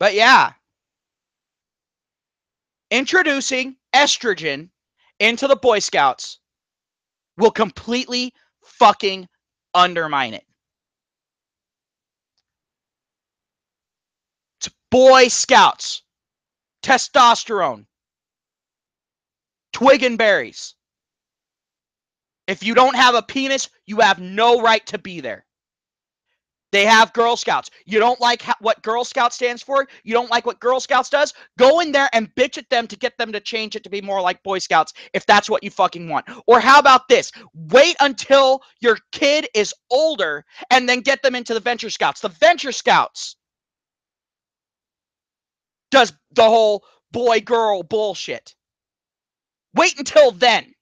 But yeah, introducing estrogen into the Boy Scouts will completely fucking undermine it. It's Boy Scouts, testosterone, twig and berries. If you don't have a penis, you have no right to be there. They have Girl Scouts. You don't like what Girl Scout stands for? You don't like what Girl Scouts does? Go in there and bitch at them to get them to change it to be more like Boy Scouts if that's what you fucking want. Or how about this? Wait until your kid is older and then get them into the Venture Scouts. The Venture Scouts does the whole boy girl bullshit. Wait until then.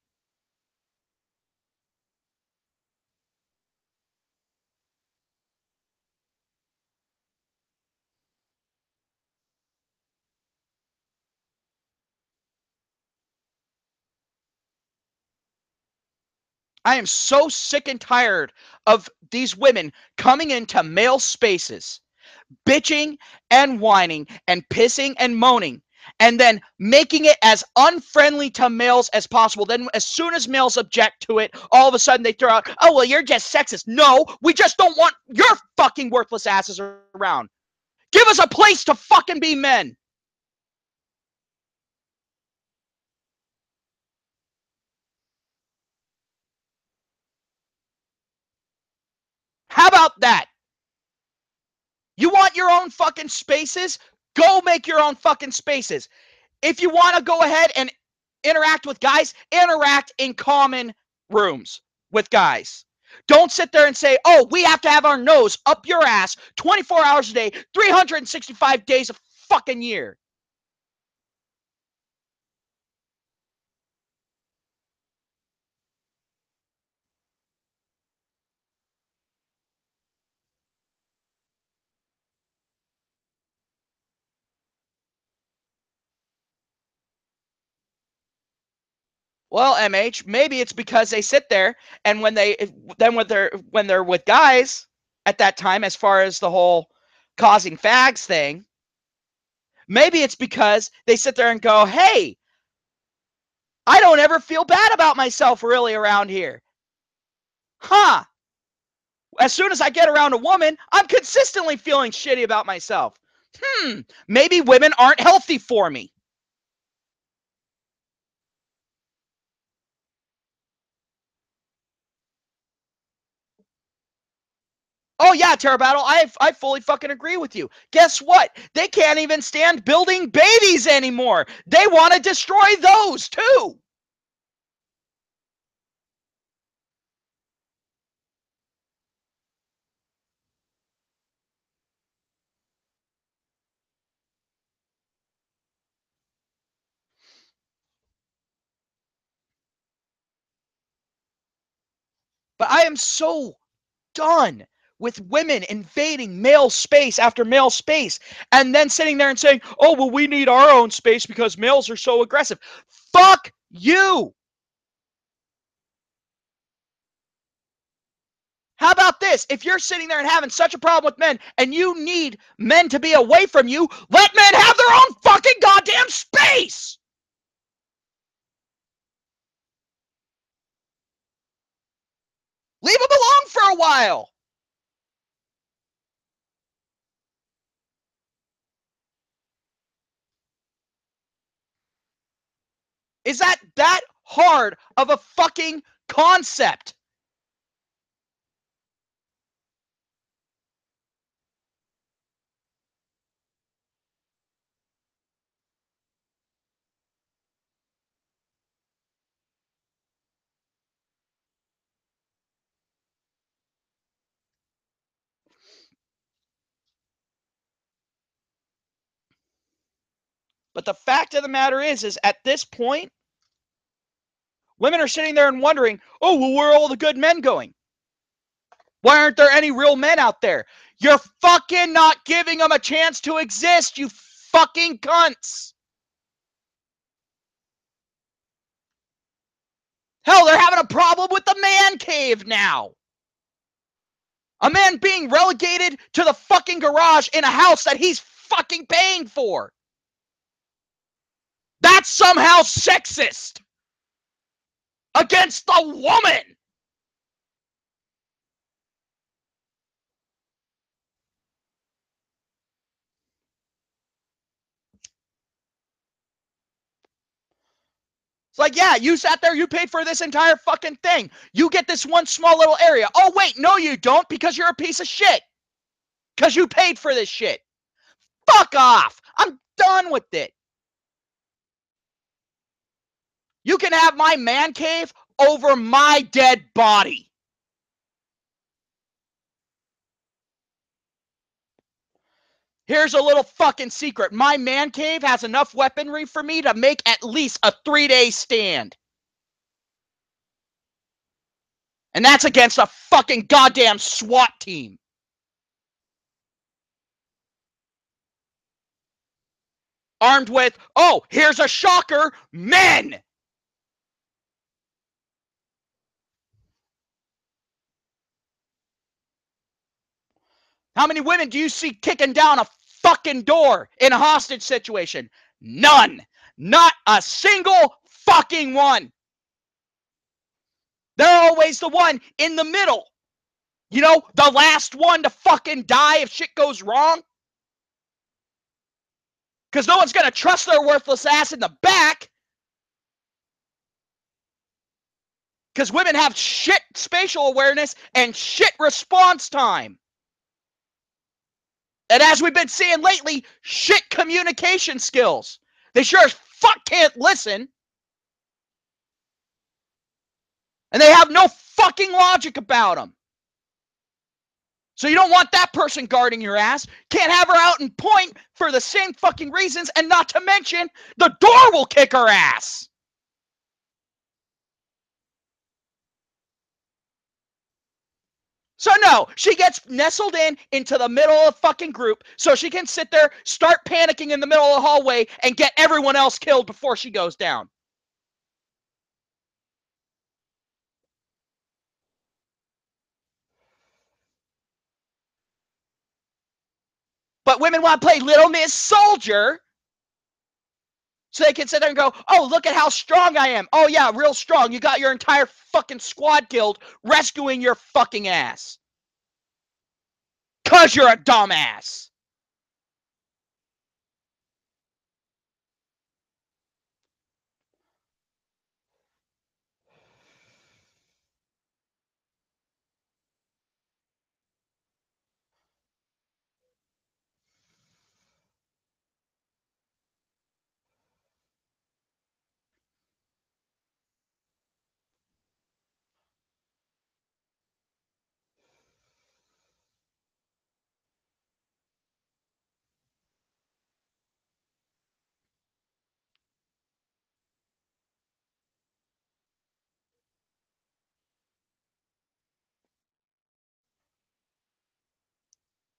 I am so sick and tired of these women coming into male spaces, bitching and whining and pissing and moaning, and then making it as unfriendly to males as possible. Then, as soon as males object to it, all of a sudden they throw out, oh, well, you're just sexist. No, we just don't want your fucking worthless asses around. Give us a place to fucking be men. How about that? You want your own fucking spaces? Go make your own fucking spaces. If you want to go ahead and interact with guys, interact in common rooms with guys. Don't sit there and say, oh, we have to have our nose up your ass 24 hours a day, 365 days a fucking year. Well, MH, maybe it's because they sit there and when they're with guys at that time, as far as the whole causing fags thing, maybe it's because they sit there and go, hey, I don't ever feel bad about myself really around here. Huh. As soon as I get around a woman, I'm consistently feeling shitty about myself. Maybe women aren't healthy for me. Oh yeah, Terra Battle, I fully fucking agree with you. Guess what? They can't even stand building babies anymore. They want to destroy those too. But I am so done with women invading male space after male space and then sitting there and saying, oh, well, we need our own space because males are so aggressive. Fuck you. How about this? If you're sitting there and having such a problem with men and you need men to be away from you, let men have their own fucking goddamn space. Leave them alone for a while. Is that hard of a fucking concept? But the fact of the matter is at this point, women are sitting there and wondering, oh, well, where are all the good men going? Why aren't there any real men out there? You're fucking not giving them a chance to exist, you fucking cunts. Hell, they're having a problem with the man cave now. A man being relegated to the fucking garage in a house that he's fucking paying for. That's somehow sexist against the woman. It's like, yeah, you sat there, you paid for this entire fucking thing. You get this one small little area. Oh, wait, no, you don't, because you're a piece of shit. Because you paid for this shit. Fuck off. I'm done with it. You can have my man cave over my dead body. Here's a little fucking secret. My man cave has enough weaponry for me to make at least a 3-day stand. And that's against a fucking goddamn SWAT team. Armed with, oh, here's a shocker, men! How many women do you see kicking down a fucking door in a hostage situation? None. Not a single fucking one. They're always the one in the middle. You know, the last one to fucking die if shit goes wrong. Because no one's going to trust their worthless ass in the back. Because women have shit spatial awareness and shit response time. And as we've been seeing lately, shit communication skills. They sure as fuck can't listen. And they have no fucking logic about them. So you don't want that person guarding your ass. Can't have her out in point for the same fucking reasons, and not to mention, the door will kick her ass. So no, she gets nestled into the middle of the fucking group so she can sit there, start panicking in the middle of the hallway, and get everyone else killed before she goes down. But women want to play Little Miss Soldier so they can sit there and go, oh, look at how strong I am. Oh, yeah, real strong. You got your entire fucking squad killed rescuing your fucking ass. Because you're a dumbass.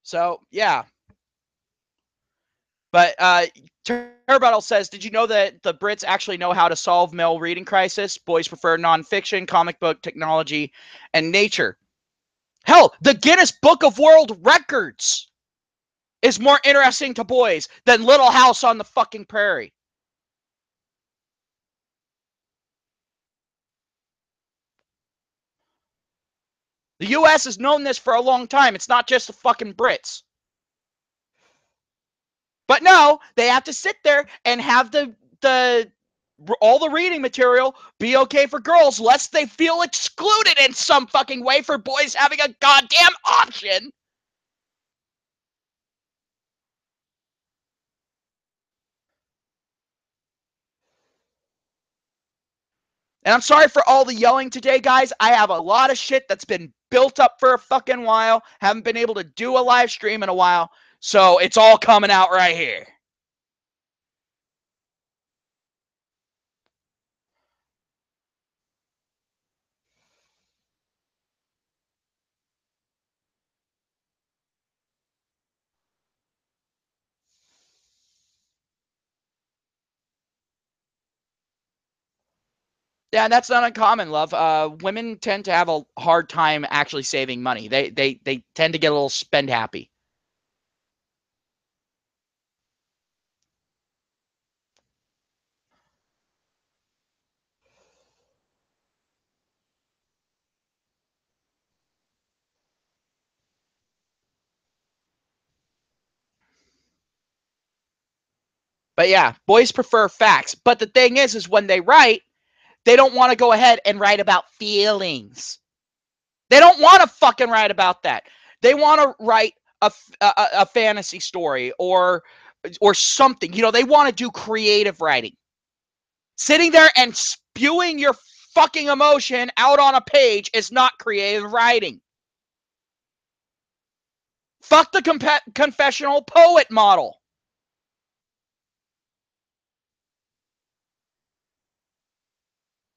So, yeah. But Turbottle says, did you know that the Brits actually know how to solve male reading crisis? Boys prefer nonfiction, comic book, technology, and nature. Hell, the Guinness Book of World Records is more interesting to boys than Little House on the fucking Prairie. The U.S. has known this for a long time. It's not just the fucking Brits. But no, they have to sit there and have all the reading material be okay for girls, lest they feel excluded in some fucking way for boys having a goddamn option. And I'm sorry for all the yelling today, guys. I have a lot of shit that's been built up for a fucking while. Haven't been able to do a live stream in a while. So it's all coming out right here. Yeah, that's not uncommon, love. Women tend to have a hard time actually saving money. They tend to get a little spend happy. But yeah, boys prefer facts. But the thing is when they write, they don't want to go ahead and write about feelings. They don't want to fucking write about that. They want to write a fantasy story or something. You know, they want to do creative writing. Sitting there and spewing your fucking emotion out on a page is not creative writing. Fuck the confessional poet model.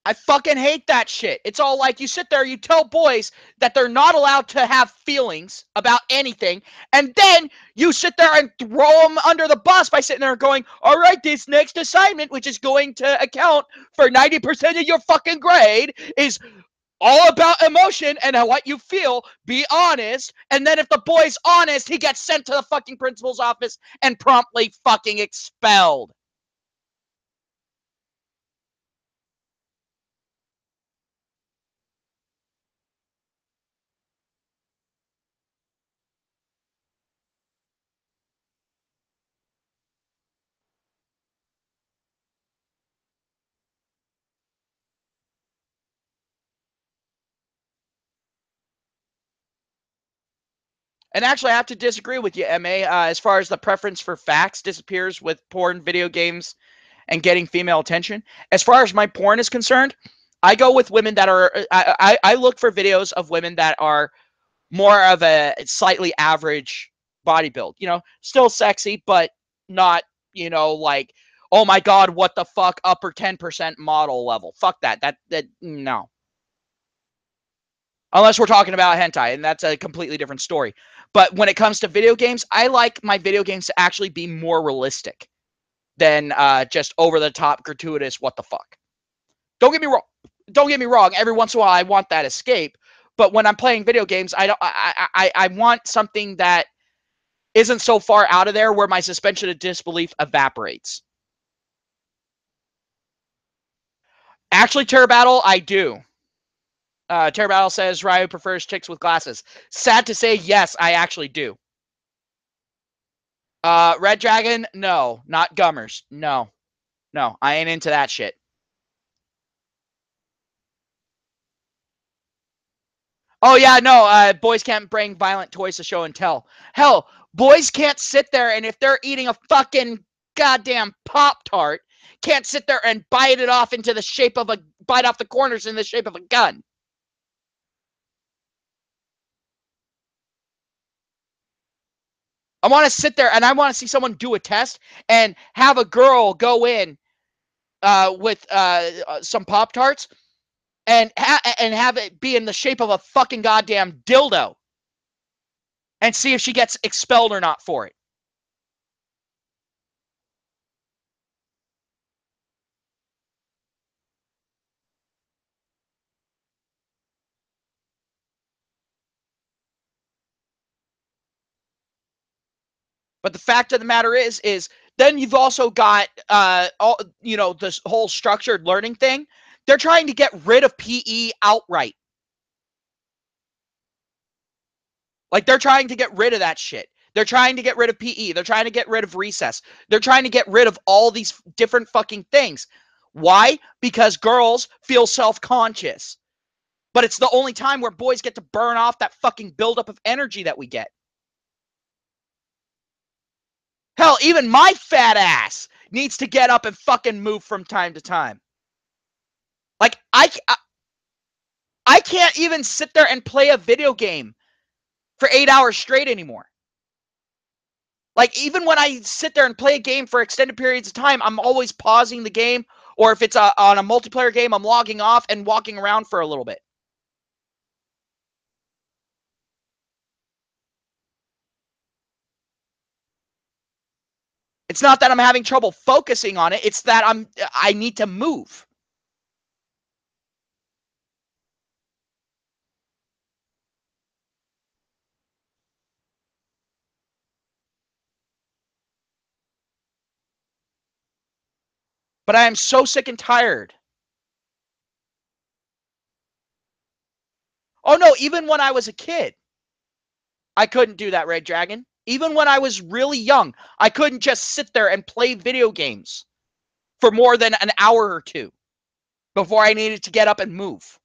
I fucking hate that shit. It's all like you sit there, you tell boys that they're not allowed to have feelings about anything, and then you sit there and throw them under the bus by sitting there going, all right, this next assignment, which is going to account for 90% of your fucking grade, is all about emotion and what you feel. Be honest. And then if the boy's honest, he gets sent to the fucking principal's office and promptly fucking expelled. And actually, I have to disagree with you, MA. As far as the preference for facts disappears with porn, video games, and getting female attention. As far as my porn is concerned, I go with women that are. I look for videos of women that are more of a slightly average body build. You know, still sexy, but not, you know, like, oh my god, what the fuck, upper 10% model level. Fuck that. That no. Unless we're talking about hentai, and that's a completely different story. But when it comes to video games, I like my video games to actually be more realistic than just over the top, gratuitous. What the fuck? Don't get me wrong. Don't get me wrong. Every once in a while, I want that escape. But when I'm playing video games, I don't. I want something that isn't so far out of there where my suspension of disbelief evaporates. Actually, Terror Battle, I do. Terror Battle says Ryu prefers chicks with glasses. Sad to say, yes, I actually do. Red Dragon, no, not Gummers. No, no, I ain't into that shit. Oh yeah, no, boys can't bring violent toys to show and tell. Hell, boys can't sit there and if they're eating a fucking goddamn Pop Tart, can't sit there and bite it off into the shape of a bite off the corners in the shape of a gun. I want to sit there and I want to see someone do a test and have a girl go in with some Pop Tarts and have it be in the shape of a fucking goddamn dildo and see if she gets expelled or not for it. But the fact of the matter is then you've also got all you know this whole structured learning thing. They're trying to get rid of PE outright. Like they're trying to get rid of that shit. They're trying to get rid of PE. They're trying to get rid of recess. They're trying to get rid of all these different fucking things. Why? Because girls feel self-conscious. But it's the only time where boys get to burn off that fucking buildup of energy that we get. Hell, even my fat ass needs to get up and fucking move from time to time. Like I can't even sit there and play a video game for 8 hours straight anymore. Like even when I sit there and play a game for extended periods of time, I'm always pausing the game, or if it's on a multiplayer game, I'm logging off and walking around for a little bit. It's not that I'm having trouble focusing on it, it's that I need to move. But I am so sick and tired. Oh no, even when I was a kid, I couldn't do that, Red Dragon. Even when I was really young, I couldn't just sit there and play video games for more than an hour or two before I needed to get up and move.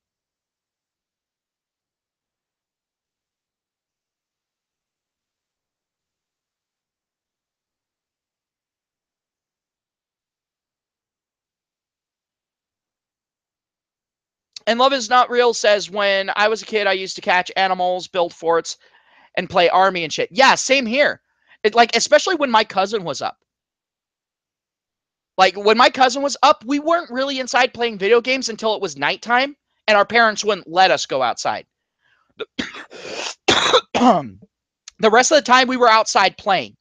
And Love is Not Real says, when I was a kid, I used to catch animals, build forts, and play army and shit. Yeah, same here. Like, especially when my cousin was up. Like, when my cousin was up, we weren't really inside playing video games until it was nighttime, and our parents wouldn't let us go outside. The rest of the time, we were outside playing.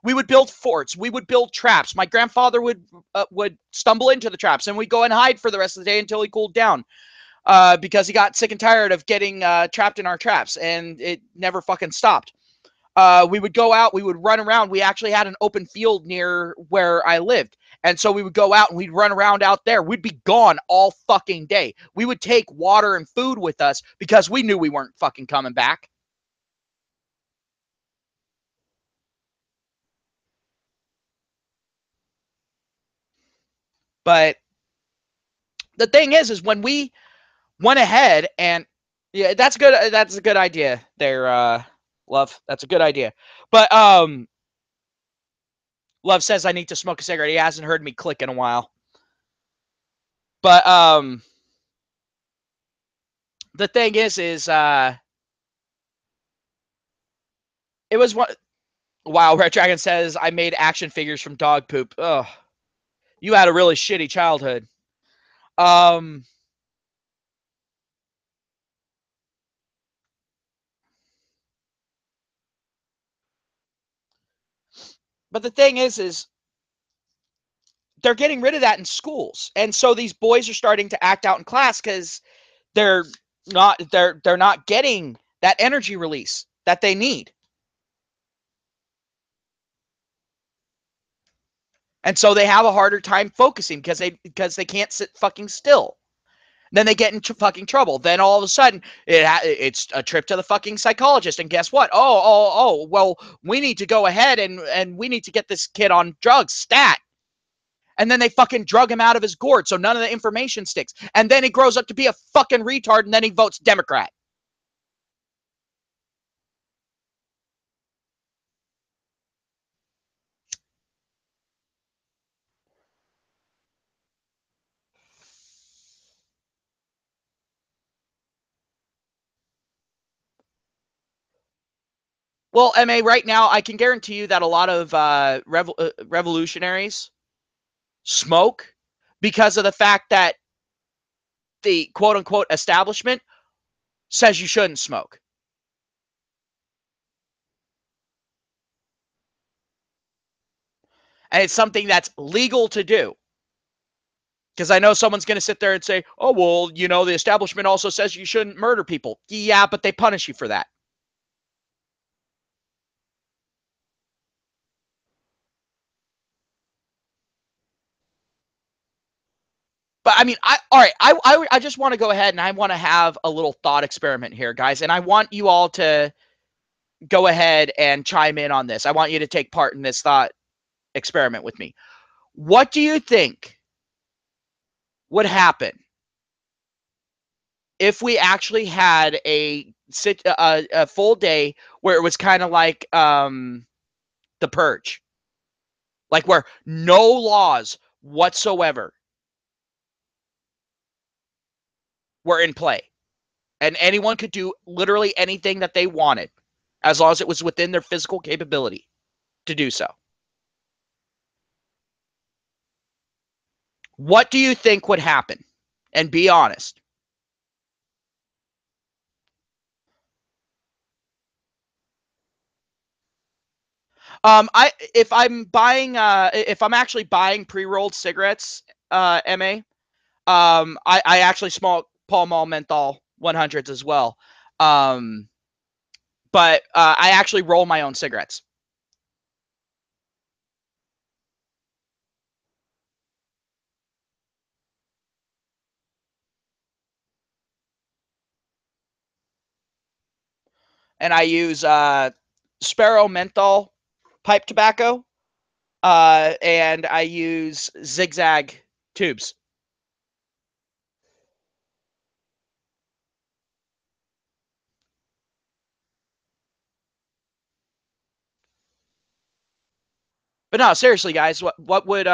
We would build forts. We would build traps. My grandfather would stumble into the traps, and we'd go and hide for the rest of the day until he cooled down. Because he got sick and tired of getting trapped in our traps, and it never fucking stopped. We would go out, we would run around. We actually had an open field near where I lived. And so we would go out and we'd run around out there. We'd be gone all fucking day. We would take water and food with us because we knew we weren't fucking coming back. But the thing is when we went ahead and yeah, that's good. That's a good idea there, Love. That's a good idea. But Love says I need to smoke a cigarette. He hasn't heard me click in a while. But the thing is it was what. Wow, Red Dragon says I made action figures from dog poop. Ugh, you had a really shitty childhood. Um, but the thing is they're getting rid of that in schools, and so these boys are starting to act out in class because they're they're not getting that energy release that they need, and so they have a harder time focusing because they can't sit fucking still. Then they get into fucking trouble. Then all of a sudden, it's a trip to the fucking psychologist. And guess what? Well, we need to go ahead and we need to get this kid on drugs, stat. And then they fucking drug him out of his gourd, so none of the information sticks. And then he grows up to be a fucking retard, and then he votes Democrat. Well, MA, right now, I can guarantee you that a lot of revolutionaries smoke because of the fact that the quote unquote establishment says you shouldn't smoke. And it's something that's legal to do. Because I know someone's going to sit there and say, oh, well, the establishment also says you shouldn't murder people. Yeah, but they punish you for that. But I mean, all right, I just want to go ahead and I want to have a little thought experiment here, guys. And I want you all to go ahead and chime in on this. I want you to take part in this thought experiment with me. What do you think would happen if we actually had a full day where it was kind of like the purge, like where no laws whatsoever were in play and anyone could do literally anything that they wanted as long as it was within their physical capability to do so? What do you think would happen? And be honest. I if I'm actually buying pre-rolled cigarettes, MA, I actually smoke Pall Mall menthol 100s as well. Um, but I actually roll my own cigarettes. and I use Sparrow menthol pipe tobacco, and I use zigzag tubes. But no, seriously, guys, what would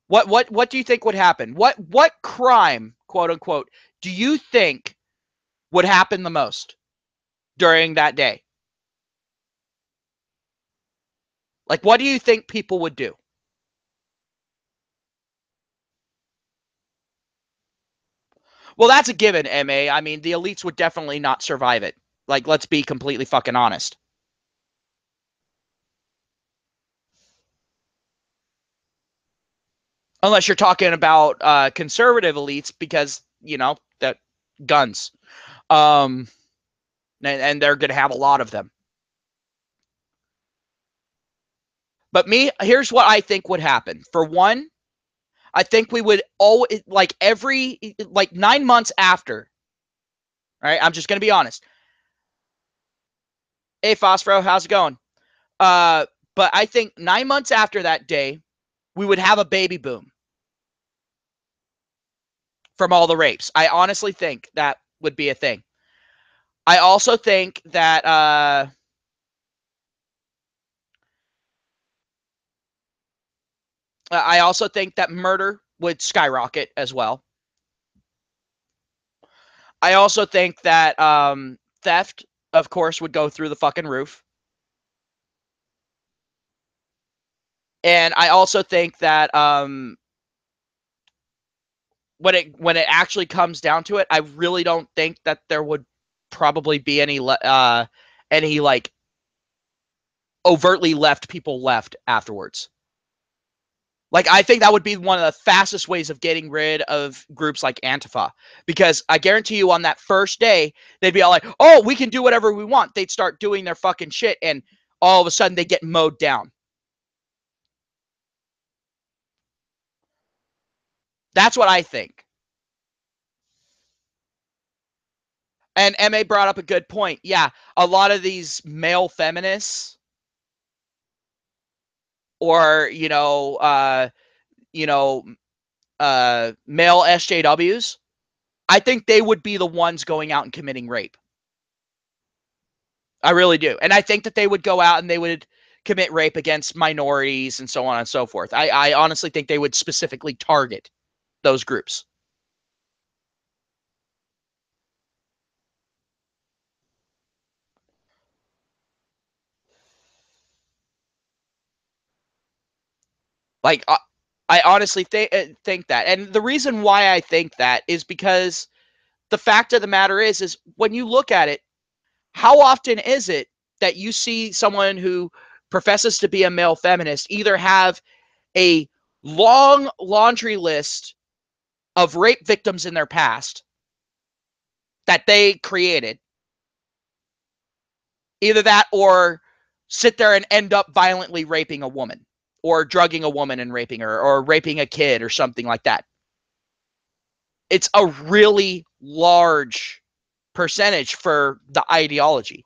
what do you think would happen? What crime, quote unquote, do you think would happen the most during that day? Like, what do you think people would do? Well, that's a given, MA. I mean, the elites would definitely not survive it. Like, let's be completely fucking honest. Unless you're talking about conservative elites, because that guns, um, and they're gonna have a lot of them. But here's what I think would happen. For one, I think we would always like 9 months after. All right, I'm just gonna be honest. Hey, Phosphoro, how's it going? Uh, but I think 9 months after that day, we would have a baby boom from all the rapes. I honestly think that would be a thing. I also think that murder would skyrocket as well. I also think that theft, of course, would go through the fucking roof. And I also think that when it actually comes down to it, I really don't think that there would probably be any like overtly left people left afterwards. Like, I think that would be one of the fastest ways of getting rid of groups like Antifa. Because I guarantee you on that first day, they'd be all like, oh, we can do whatever we want. They'd start doing their fucking shit, and all of a sudden they get mowed down. That's what I think. And MA brought up a good point. Yeah, a lot of these male feminists or, you know, male SJWs, I think they would be the ones going out and committing rape. I really do. And I think that they would go out and they would commit rape against minorities and so on and so forth. I honestly think they would specifically target those groups. Like, I honestly think that. And the reason why I think that is because the fact of the matter is when you look at it, how often is it that you see someone who professes to be a male feminist either have a long laundry list of rape victims in their past that they created, either that or sit there and end up violently raping a woman or drugging a woman and raping her or raping a kid or something like that? It's a really large percentage for the ideology.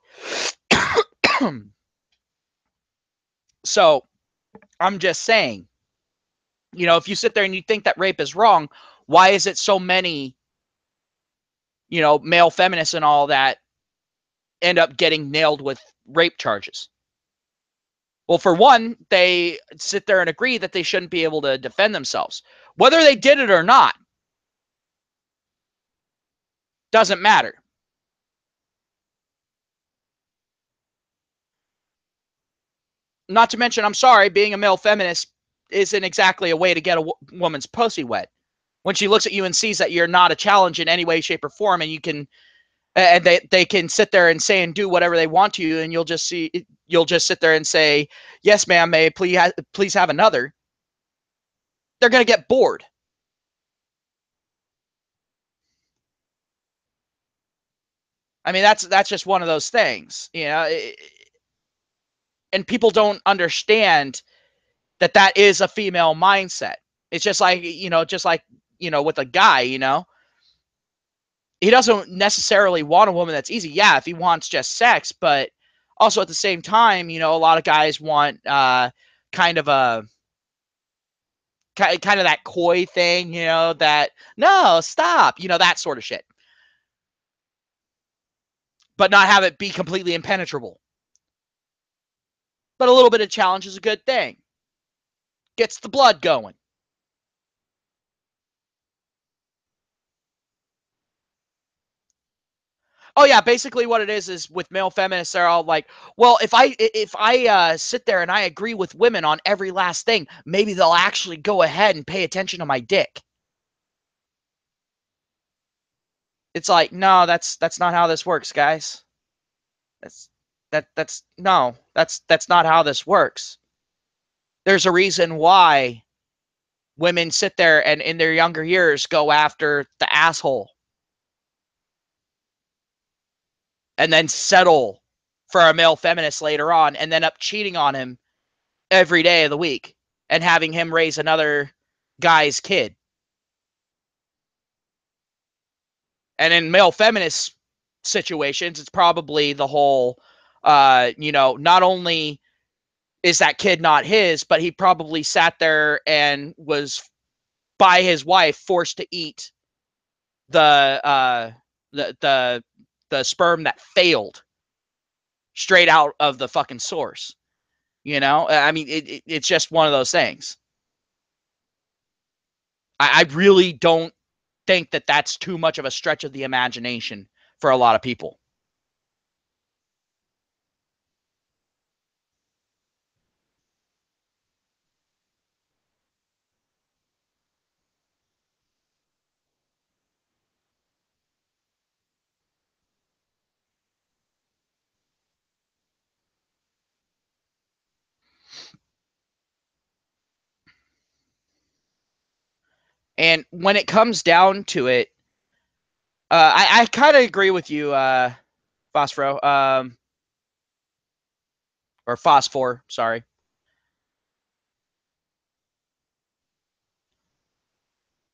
So I'm just saying, if you sit there and you think that rape is wrong, why is it so many, male feminists and all that end up getting nailed with rape charges? Well, for one, they sit there and agree that they shouldn't be able to defend themselves. Whether they did it or not doesn't matter. Not to mention, I'm sorry, being a male feminist isn't exactly a way to get a woman's pussy wet. When she looks at you and sees that you're not a challenge in any way, shape, or form, and you can, and they can sit there and say and do whatever they want to you, and you'll just sit there and say, "Yes, ma'am, may please have another." They're gonna get bored. I mean, that's just one of those things, and people don't understand that that is a female mindset. It's just like with a guy. he doesn't necessarily want a woman that's easy. Yeah, if he wants just sex, but also at the same time, you know, a lot of guys want kind of a kind of that coy thing, you know, that no, stop, you know, that sort of shit. But not have it be completely impenetrable. But a little bit of challenge is a good thing. Gets the blood going. Oh yeah, basically what it is with male feminists, they're all like, well, if I sit there and I agree with women on every last thing, maybe they'll actually go ahead and pay attention to my dick. It's like, no, that's not how this works, guys. That's that's no, that's not how this works. There's a reason why women sit there and in their younger years go after the asshole and then settle for a male feminist later on and then up cheating on him every day of the week and having him raise another guy's kid. And in male feminist situations, it's probably the whole, you know, not only is that kid not his, but he probably sat there and was by his wife forced to eat the the sperm that failed straight out of the fucking source. You know, I mean, it's just one of those things. I really don't think that that's too much of a stretch of the imagination for a lot of people. And when it comes down to it, I kind of agree with you, Phosphoro, or Phosphor, sorry.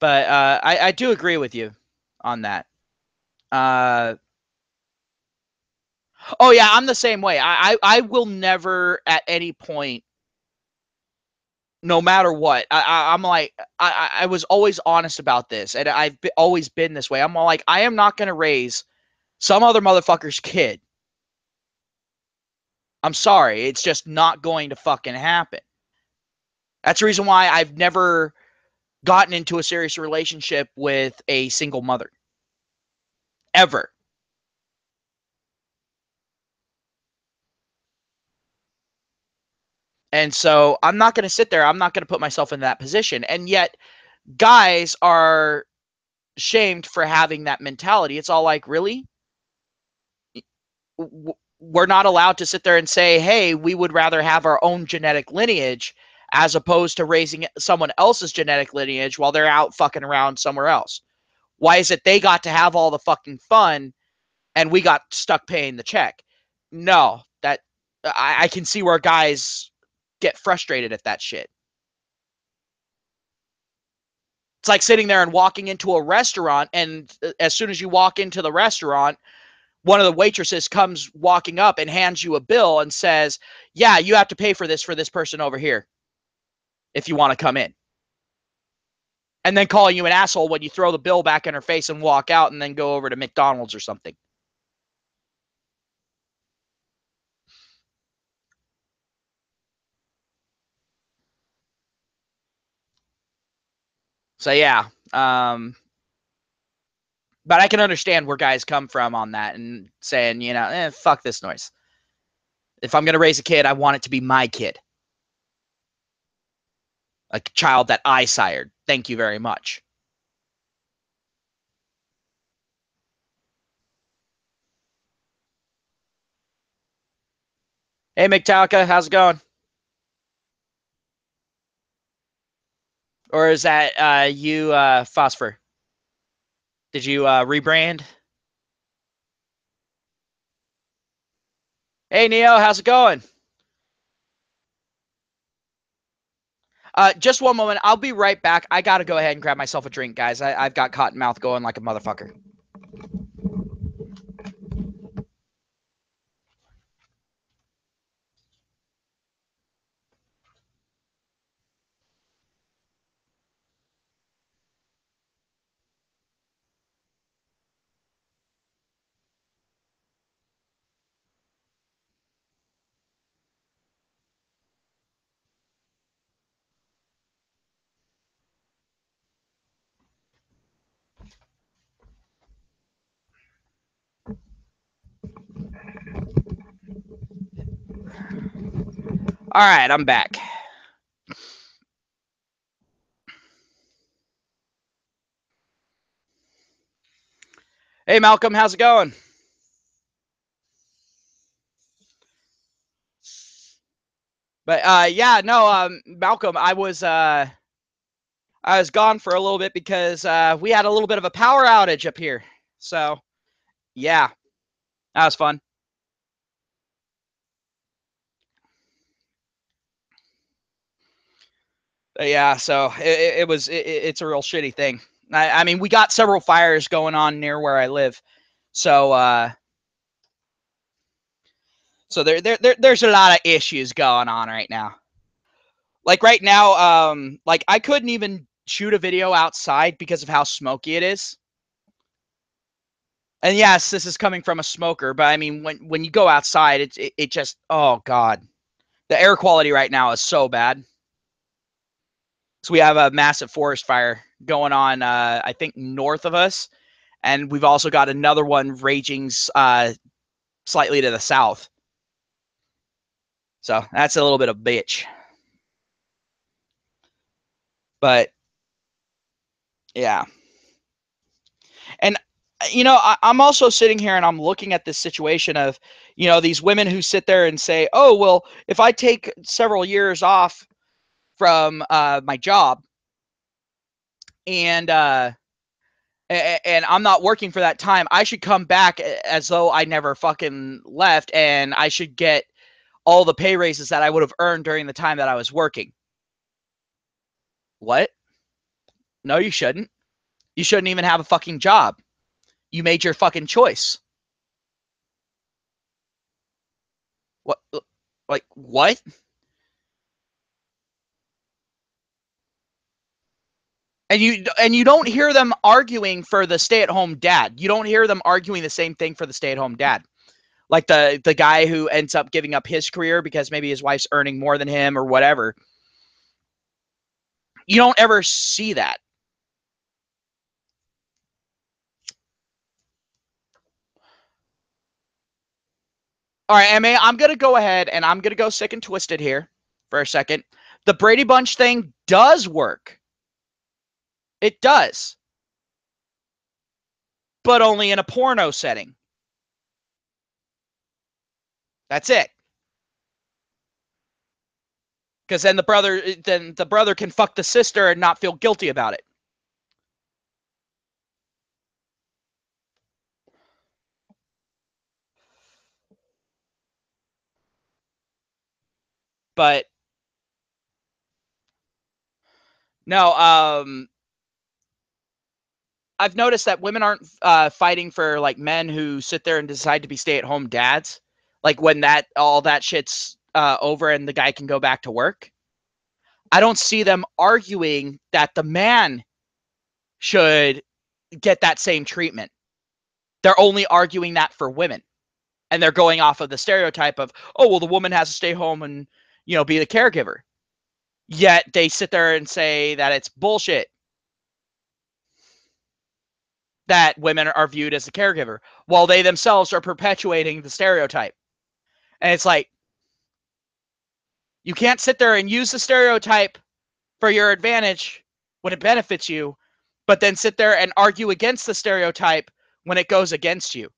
But I do agree with you on that. Uh, oh yeah, I'm the same way. I will never at any point, no matter what. I'm like I was always honest about this, and always been this way. I'm like I am not gonna raise some other motherfucker's kid. I'm sorry, it's just not going to fucking happen. That's the reason why I've never gotten into a serious relationship with a single mother ever. And so I'm not going to sit there. I'm not going to put myself in that position. And yet, guys are shamed for having that mentality. It's all like, really? We're not allowed to sit there and say, hey, we would rather have our own genetic lineage as opposed to raising someone else's genetic lineage while they're out fucking around somewhere else. Why is it they got to have all the fucking fun and we got stuck paying the check? No, that I can see where guys get frustrated at that shit. It's like sitting there and walking into a restaurant, and as soon as you walk into the restaurant, one of the waitresses comes walking up and hands you a bill and says, yeah, you have to pay for this person over here if you want to come in. And then calling you an asshole when you throw the bill back in her face and walk out and then go over to McDonald's or something. So yeah, but I can understand where guys come from on that and saying, you know, fuck this noise. If I'm going to raise a kid, I want it to be my kid, a child that I sired. Thank you very much. Hey, MGTOW, how's it going? Or is that you, Phosphor? Did you rebrand? Hey, Neo, how's it going? Just one moment. I'll be right back. I got to go ahead and grab myself a drink, guys. I've got cotton mouth going like a motherfucker. All right, I'm back. Hey, Malcolm, how's it going? But yeah, no, Malcolm, I was gone for a little bit because we had a little bit of a power outage up here. So yeah, that was fun. Yeah, so it's a real shitty thing. I mean, we got several fires going on near where I live, so there's a lot of issues going on right now. Like right now, like I couldn't even shoot a video outside because of how smoky it is. And yes, this is coming from a smoker, but I mean, when you go outside, it just, oh god, the air quality right now is so bad. So we have a massive forest fire going on, I think north of us, and we've also got another one raging slightly to the south. So that's a little bit of bitch. But yeah, and I'm also sitting here and I'm looking at this situation of these women who sit there and say, oh well, if I take several years off from my job and and I'm not working for that time, I should come back as though I never fucking left, and I should get all the pay raises that I would have earned during the time that I was working. What? No, you shouldn't. You shouldn't even have a fucking job. You made your fucking choice. What? Like what? And you don't hear them arguing for the stay-at-home dad. You don't hear them arguing the same thing for the stay-at-home dad. Like the guy who ends up giving up his career because maybe his wife's earning more than him or whatever. You don't ever see that. All right, Emma, I'm going to go ahead and I'm going to go sick and twisted here for a second. The Brady Bunch thing does work. It does, but only in a porno setting. That's it. Because then the brother can fuck the sister and not feel guilty about it. But no, I've noticed that women aren't fighting for like men who sit there and decide to be stay-at-home dads. Like when that all that shit's over and the guy can go back to work. I don't see them arguing that the man should get that same treatment. They're only arguing that for women. And they're going off of the stereotype of, oh, well, the woman has to stay home and, be the caregiver. Yet they sit there and say that it's bullshit that women are viewed as the caregiver while they themselves are perpetuating the stereotype. And it's like, you can't sit there and use the stereotype for your advantage when it benefits you, but then sit there and argue against the stereotype when it goes against you.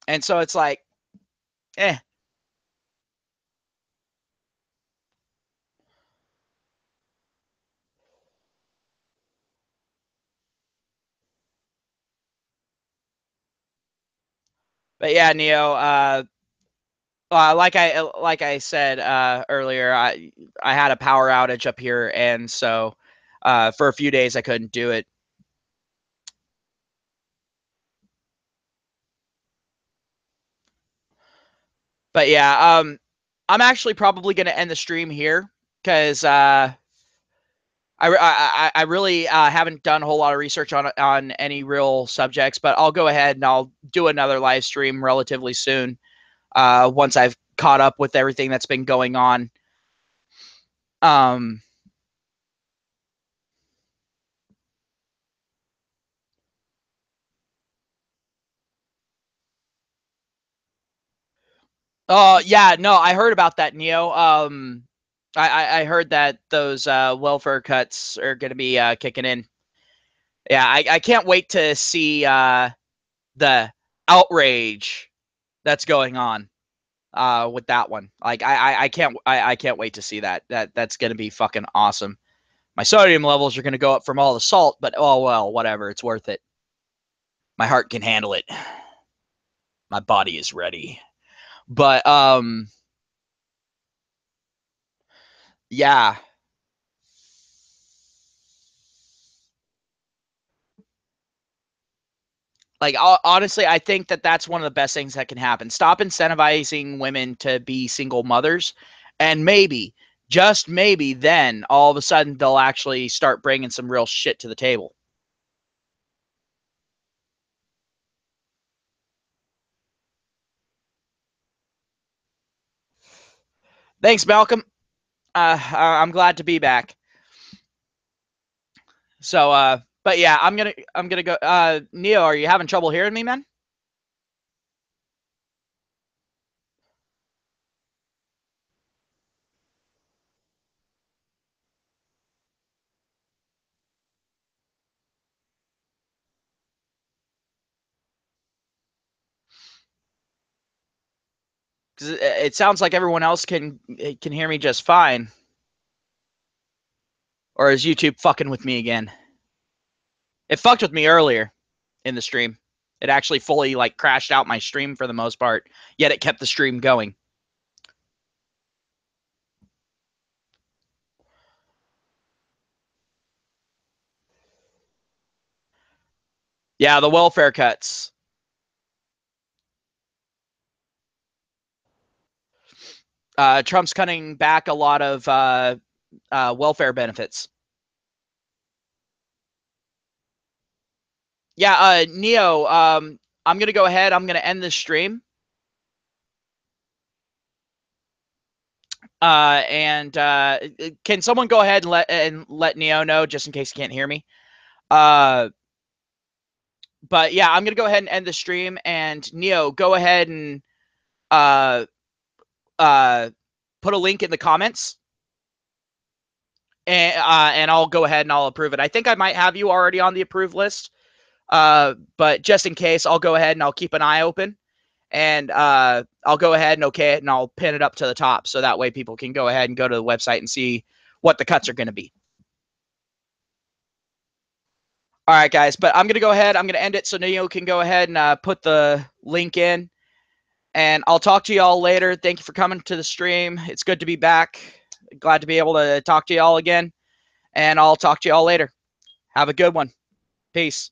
And so it's like, eh. But yeah, Neo, like I said earlier, I had a power outage up here, and so for a few days I couldn't do it. But yeah, I'm actually probably going to end the stream here because I really haven't done a whole lot of research on any real subjects, but I'll go ahead and I'll do another live stream relatively soon once I've caught up with everything that's been going on. Um, oh yeah, no, I heard about that, Neo. I heard that those welfare cuts are going to be kicking in. Yeah, I can't wait to see the outrage that's going on with that one. Like I can't wait to see that. That's going to be fucking awesome. My sodium levels are going to go up from all the salt, but oh well, whatever. It's worth it. My heart can handle it. My body is ready. But yeah, like honestly, I think that that's one of the best things that can happen. Stop incentivizing women to be single mothers, and maybe, just maybe, then all of a sudden they'll actually start bringing some real shit to the table. Thanks, Malcolm. I'm glad to be back. So, but yeah, I'm gonna go. Neo, are you having trouble hearing me, man? Because it sounds like everyone else can hear me just fine. Or is YouTube fucking with me again? It fucked with me earlier in the stream. It actually fully like crashed out my stream for the most part, yet it kept the stream going. Yeah, the welfare cuts. Trump's cutting back a lot of welfare benefits. Yeah, Neo, I'm gonna go ahead. I'm gonna end this stream. And can someone go ahead and let Neo know just in case he can't hear me? Uh, but yeah, I'm gonna go ahead and end the stream. And Neo, go ahead and uh, uh, put a link in the comments, and I'll go ahead and I'll approve it. I think I might have you already on the approved list, but just in case, I'll go ahead and I'll keep an eye open, and I'll go ahead and okay it, and I'll pin it up to the top so that way people can go ahead and go to the website and see what the cuts are going to be. All right, guys, but I'm going to go ahead. I'm going to end it so Neo can go ahead and put the link in. And I'll talk to y'all later. Thank you for coming to the stream. It's good to be back. Glad to be able to talk to y'all again. And I'll talk to y'all later. Have a good one. Peace.